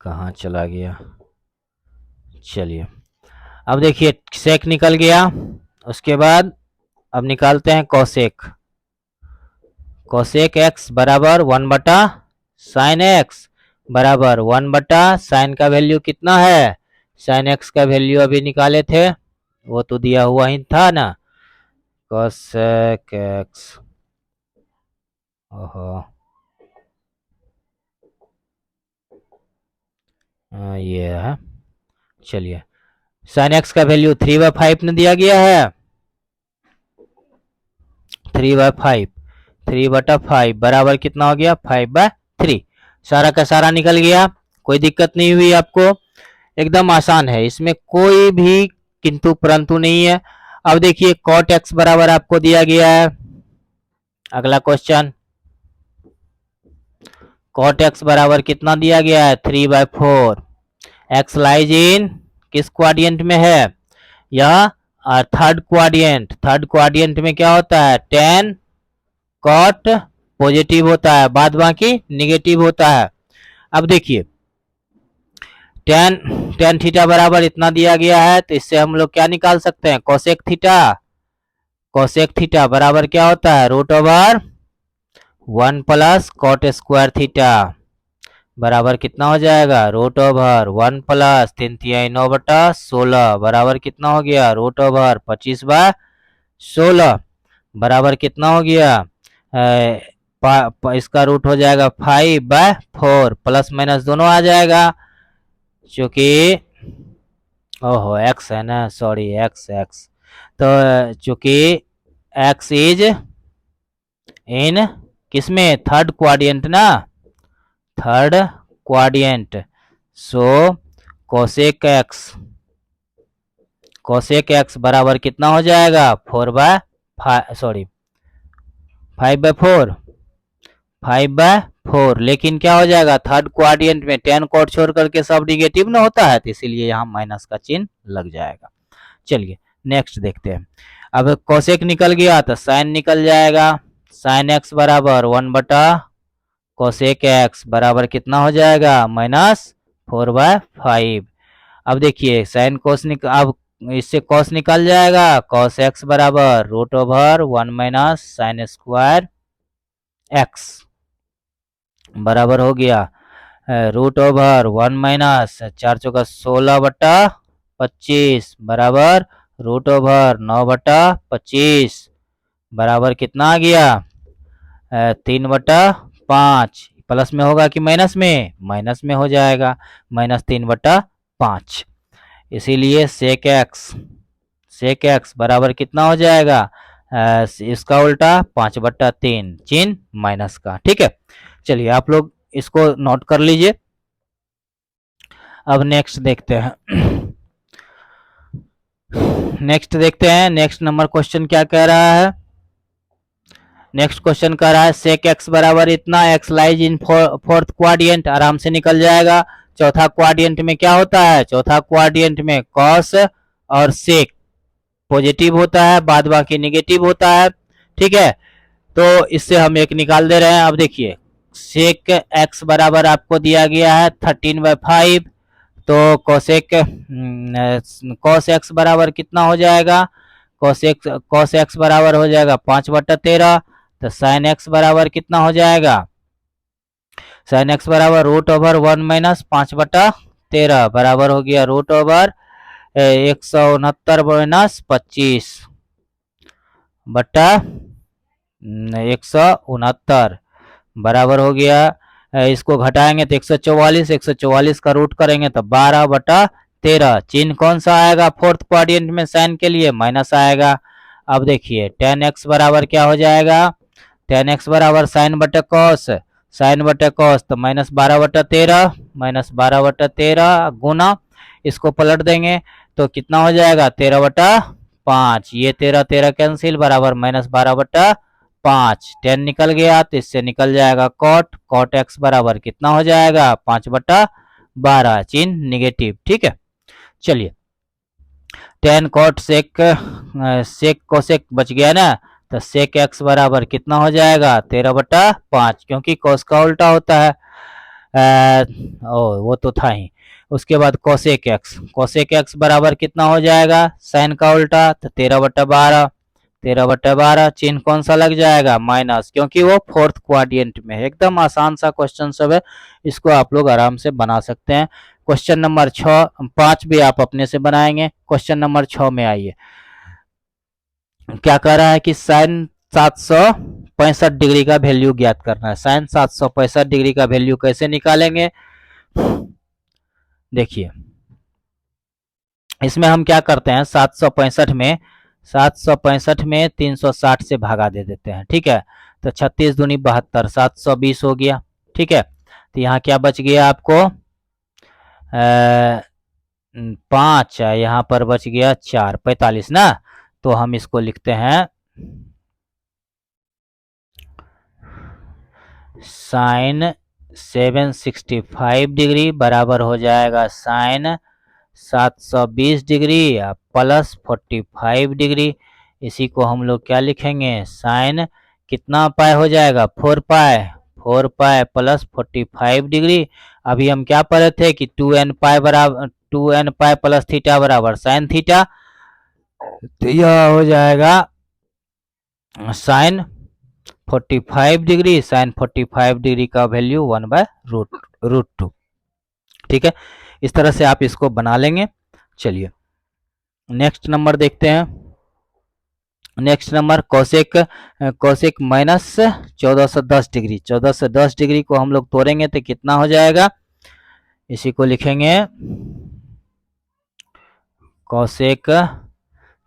कहाँ चला गया। चलिए अब देखिए सेक निकल गया, उसके बाद अब निकालते हैं कोसेक। कोसेक एक्स बराबर 1/sin x बराबर 1/sin का वैल्यू कितना है, sin x का वैल्यू अभी निकाले थे, वो तो दिया हुआ ही था ना, कोसेक एक्स, ओहो ये है। चलिए sin x का वैल्यू 3/5 में दिया गया है, 3/5, 3/5 बराबर कितना हो गया, 5/3। सारा का सारा निकल गया, कोई दिक्कत नहीं हुई आपको, एकदम आसान है, इसमें कोई भी किंतु परंतु नहीं है। अब देखिए cot x बराबर आपको दिया गया है, अगला क्वेश्चन cot x बराबर कितना दिया गया है, 3/4। x लाइज इन किस क्वाड्रेंट में है, यह थर्ड क्वाड्रेंट। थर्ड क्वाड्रेंट में क्या होता है, tan cot पॉजिटिव होता है, बाद बाकी निगेटिव होता है। अब देखिए tan थीटा बराबर इतना दिया गया है, तो इससे हम लोग क्या निकाल सकते हैं, कोसेक थीटा। कोसेक थीटा बराबर क्या होता है, √1 प्लस cot स्क्वायर थीटा बराबर कितना हो जाएगा, √1 प्लस 3/9/16 बराबर कितना हो गया, √25/16 बराबर कितना हो गया, इसका रूट हो जाएगा 5/4, प्लस माइनस दोनों आ जाएगा, क्योंकि ओहो x है ना, सॉरी x, तो चूंकि x इज इन किसमें, थर्ड क्वाड्रेंट ना, थर्ड क्वाड्रेंट, सो कोसेक एक्स बराबर कितना हो जाएगा, 5/4, 5/4। लेकिन क्या हो जाएगा, थर्ड क्वाड्रेंट में tan cot छोड़ करके सब निगेटिव ना होता है, तो इसीलिए यहाँ माइनस का चिन्ह लग जाएगा। चलिए नेक्स्ट देखते हैं। अब कोसेक निकल गया तो साइन निकल जाएगा, साइन एक्स बराबर 1/कोसेक एक्स बराबर कितना हो जाएगा, -4/5। अब देखिए साइन कोस अब इससे कॉस निकल जाएगा, कॉस एक्स बराबर √1 - साइन स्क्वायर एक्स बराबर हो गया √1 - 4 चौका 16/25 बराबर √9/25 बराबर कितना आ गया, 3/5। प्लस में होगा कि माइनस में, माइनस में हो जाएगा, -3/5। इसीलिए सेक एक्स बराबर कितना हो जाएगा, इसका उल्टा 5/3, चिन्ह माइनस का। ठीक है, चलिए आप लोग इसको नोट कर लीजिए। अब नेक्स्ट देखते हैं, नेक्स्ट नंबर क्वेश्चन क्या कह रहा है। नेक्स्ट क्वेश्चन कह रहा है सेक एक्स बराबर इतना, x lies in fourth quadrant, आराम से निकल जाएगा। चौथा क्वाड्रेंट में क्या होता है, चौथा क्वाड्रेंट में कॉस और सेक पॉजिटिव होता है, बाद बाकी निगेटिव होता है। ठीक है, तो इससे हम एक निकाल दे रहे हैं। अब देखिए सेक एक्स बराबर आपको दिया गया है 13/5, तो cos x बराबर कितना हो जाएगा, cos x बराबर हो जाएगा 5/13। तो sin x बराबर कितना हो जाएगा, sin x बराबर √1 माइनस 5/13 बराबर हो गया √169 माइनस 25/169 बराबर हो गया। इसको घटाएंगे तो 144, 144 का रूट करेंगे तो 12/13। चिन्ह कौन सा आएगा फोर्थ क्वाड्रेंट में, साइन के लिए माइनस आएगा। अब देखिए tan x बराबर क्या हो जाएगा, tan x बराबर साइन बटे कॉस, साइन बटे कॉस तो -12/13 गुना, इसको पलट देंगे तो कितना हो जाएगा 13/5। ये 13 कैंसिल बराबर -12/5। 10 निकल गया तो इससे निकल जाएगा कॉट एक्स बराबर कितना हो जाएगा 5/12, चिन्ह निगेटिव। ठीक है, चलिए tan cot sec कोसेक बच गया ना, तो sec x बराबर कितना हो जाएगा 13/5, क्योंकि cos का उल्टा होता है। वो तो था ही। उसके बाद कोसेक x बराबर कितना हो जाएगा साइन का उल्टा, तो 13/12, 13/12 चिन्ह कौन सा लग जाएगा माइनस, क्योंकि वो फोर्थ क्वाड्रेंट में है। एकदम आसान सा क्वेश्चन सब है, इसको आप लोग आराम से बना सकते हैं। क्वेश्चन नंबर 5 भी आप अपने से बनाएंगे। क्वेश्चन नंबर 6 में आइए, क्या कह रहा है कि साइन 765 डिग्री का वैल्यू ज्ञात करना है। साइन 765 डिग्री का वैल्यू कैसे निकालेंगे, देखिए इसमें हम क्या करते हैं 765 में 360 से भागा दे देते हैं। ठीक है, तो 36 दूनी 72, 720 हो गया। ठीक है, तो यहाँ क्या बच गया आपको 5, यहाँ पर बच गया 4, 45 ना। तो हम इसको लिखते हैं साइन 765 डिग्री बराबर हो जाएगा साइन 720 डिग्री प्लस 45 डिग्री। इसी को हम लोग क्या लिखेंगे, साइन कितना पाई हो जाएगा 4 पाई प्लस 45 डिग्री। अभी हम क्या पढ़े थे कि 2n पाई बराबर 2n पाई प्लस थीटा बराबर साइन थीटा, तो यह हो जाएगा साइन 45 डिग्री, साइन 45 डिग्री का वैल्यू 1/√2। ठीक है, इस तरह से आप इसको बना लेंगे। चलिए नेक्स्ट नंबर देखते हैं। Next number cosec minus 1410 degree, 1410 degree को हम लोग तोड़ेंगे तो कितना हो जाएगा, इसी को लिखेंगे कोसेक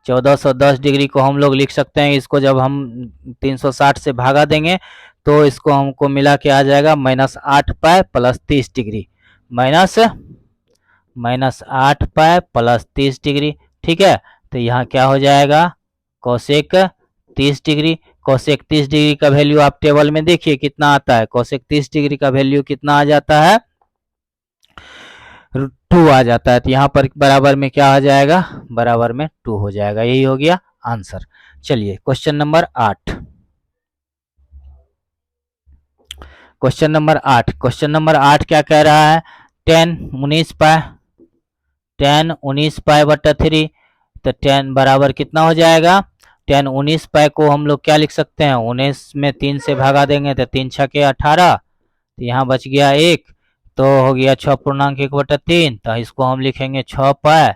1410 डिग्री को हम लोग लिख सकते हैं। इसको जब हम 360 से भागा देंगे तो इसको हमको मिला के आ जाएगा -8 pi plus 30 degree, -8 pi plus 30 degree. ठीक है, तो यहाँ क्या हो जाएगा कोसेक 30 डिग्री। कोसेक 30 डिग्री का वैल्यू आप टेबल में देखिए कितना आता है। कोसेक 30 डिग्री का वैल्यू कितना आ जाता है 2 आ जाता है। तो यहाँ पर बराबर में क्या आ जाएगा, बराबर में 2 हो जाएगा। यही हो गया आंसर। चलिए क्वेश्चन नंबर 8, क्वेश्चन नंबर 8 क्या कह रहा है, tan 19 पाई बटा 3, तो tan बराबर कितना हो जाएगा, tan 19 पाई को हम लोग क्या लिख सकते हैं, 19 में 3 से भागा देंगे तो 3 छके 18, तो यहाँ बच गया 1, तो हो गया 6.1/3। तो इसको हम लिखेंगे 6 पाई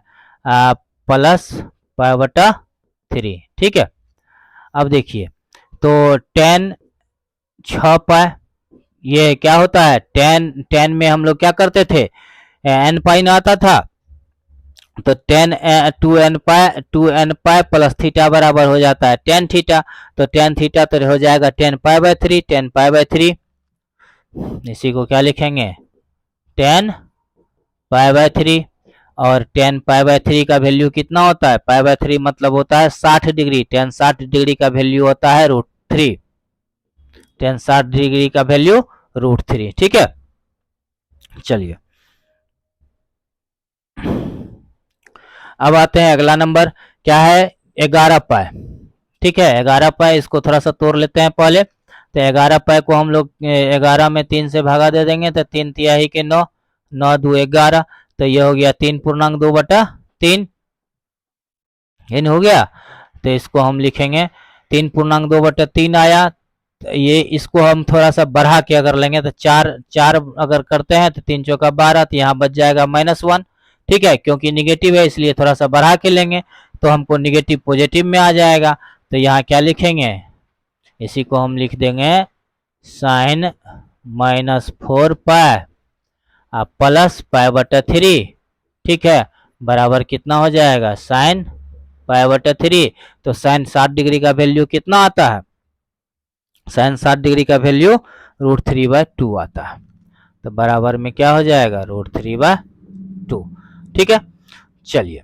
प्लस पाई बटा 3। ठीक है, अब देखिए तो tan 6 पाई, ये क्या होता है tan में हम लोग क्या करते थे n पाई ना आता था, तो tan 2n pi plus theta बराबर हो जाता है tan थीटा, तो tan थीटा तो हो जाएगा tan पाई/3, इसी को क्या लिखेंगे tan पाई/3। और tan पाई/3 का वैल्यू कितना होता है, पाई/3 मतलब होता है 60 डिग्री, tan 60 डिग्री का वैल्यू होता है √3, tan 60 डिग्री का वैल्यू √3। ठीक है, चलिए अब आते हैं अगला नंबर, क्या है 11 पाई। ठीक है, 11 पाई, इसको थोड़ा सा तोड़ लेते हैं पहले। तो 11 पाई को हम लोग 11 में 3 से भागा दे देंगे तो 3 तिहाई के 9, 9 2 11, तो ये हो गया 3.2/3, इन हो गया। तो इसको हम लिखेंगे 3.2/3 आया। तो ये इसको हम थोड़ा सा बढ़ा के अगर लेंगे तो 4 अगर करते हैं तो 3 चौका 12, तो यहाँ बच जाएगा -1। ठीक है, क्योंकि निगेटिव है इसलिए थोड़ा सा बढ़ा के लेंगे तो हमको निगेटिव पॉजिटिव में आ जाएगा। तो यहाँ क्या लिखेंगे, इसी को हम लिख देंगे साइन -4 पाई प्लस पाई/3। ठीक है, बराबर कितना हो जाएगा, साइन पाई/3। तो साइन 60 डिग्री का वैल्यू कितना आता है, साइन 60 डिग्री का वैल्यू √3/2 आता है। तो बराबर में क्या हो जाएगा, √3/2। ठीक है, चलिए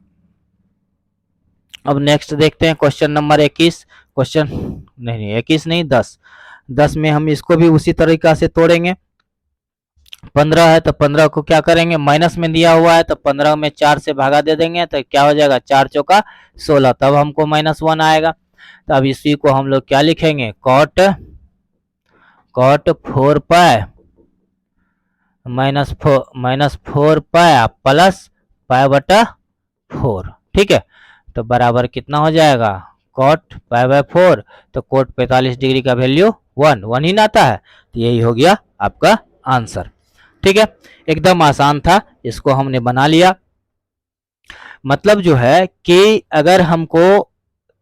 अब नेक्स्ट देखते हैं क्वेश्चन नंबर 21। क्वेश्चन नहीं 21 नहीं 10 में हम इसको भी उसी तरीका से तोड़ेंगे। 15 है तो 15 को क्या करेंगे, माइनस में दिया हुआ है तो 15 में 4 से भागा दे देंगे तो क्या हो जाएगा, 4 चौका 16, तब हमको -1 आएगा। तो अब इसी को हम लोग क्या लिखेंगे, कॉट 4 पाई -4 पाई प्लस पाई/4। ठीक है, तो बराबर कितना हो जाएगा, कॉट पाई/4। तो कॉट 45 डिग्री का वैल्यू 1 ही आता है। तो यही हो गया आपका आंसर। ठीक है, एकदम आसान था, इसको हमने बना लिया। मतलब जो है कि अगर हमको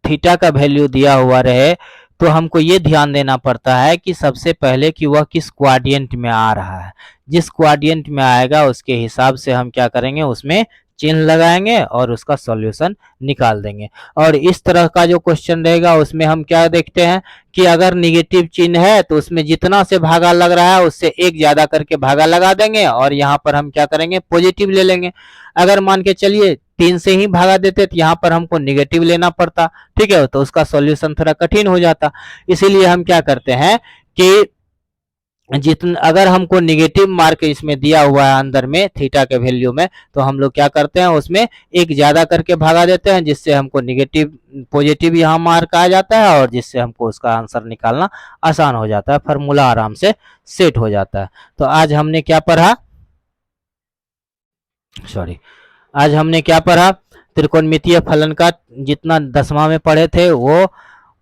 थीटा का वैल्यू दिया हुआ रहे तो हमको ये ध्यान देना पड़ता है कि सबसे पहले कि वह किस क्वाड्रेंट में आ रहा है। जिस क्वाड्रेंट में आएगा उसके हिसाब से हम क्या करेंगे, उसमें चिन्ह लगाएंगे और उसका सॉल्यूशन निकाल देंगे। और इस तरह का जो क्वेश्चन रहेगा उसमें हम क्या देखते हैं कि अगर निगेटिव चिन्ह है तो उसमें जितना से भागा लग रहा है उससे एक ज्यादा करके भागा लगा देंगे और यहाँ पर हम क्या करेंगे, पॉजिटिव ले लेंगे। अगर मान के चलिए 3 से ही भागा देते तो यहाँ पर हमको निगेटिव लेना पड़ता। ठीक है, तो उसका सॉल्यूशन थोड़ा कठिन हो जाता। इसीलिए हम क्या करते हैं कि जितना अगर हमको निगेटिव मार्क इसमें दिया हुआ है अंदर में थीटा के वैल्यू में, तो हम लोग क्या करते हैं, उसमें एक ज्यादा करके भागा देते हैं जिससे हमको निगेटिव पॉजिटिव यहाँ मार्क आ जाता है और जिससे हमको उसका आंसर निकालना आसान हो जाता है, फार्मूला आराम से सेट हो जाता है। तो आज हमने क्या पढ़ा, आज हमने क्या पढ़ा, त्रिकोणमितीय फलन का जितना 10वां में पढ़े थे वो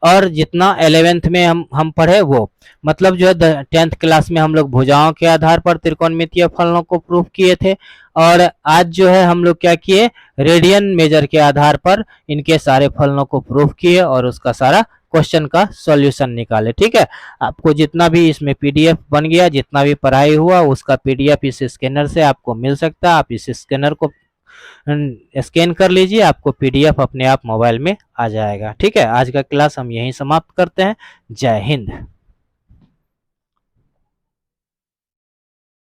और जितना 11th में हम पढ़े वो, मतलब जो है 10th क्लास में हम लोग भुजाओं के आधार पर त्रिकोणमितीय फलनों को प्रूफ किए थे। और आज जो है हम लोग क्या किए, रेडियन मेजर के आधार पर इनके सारे फलनों को प्रूफ किए और उसका सारा क्वेश्चन का सॉल्यूशन निकाले। ठीक है, आपको जितना भी इसमें पीडीएफ बन गया, जितना भी पढ़ाई हुआ उसका पीडीएफ इस स्कैनर से आपको मिल सकता है। आप इस स्कैनर को स्कैन कर लीजिए, आपको पीडीएफ अपने आप मोबाइल में आ जाएगा। ठीक है, आज का क्लास हम यहीं समाप्त करते हैं। जय हिंद।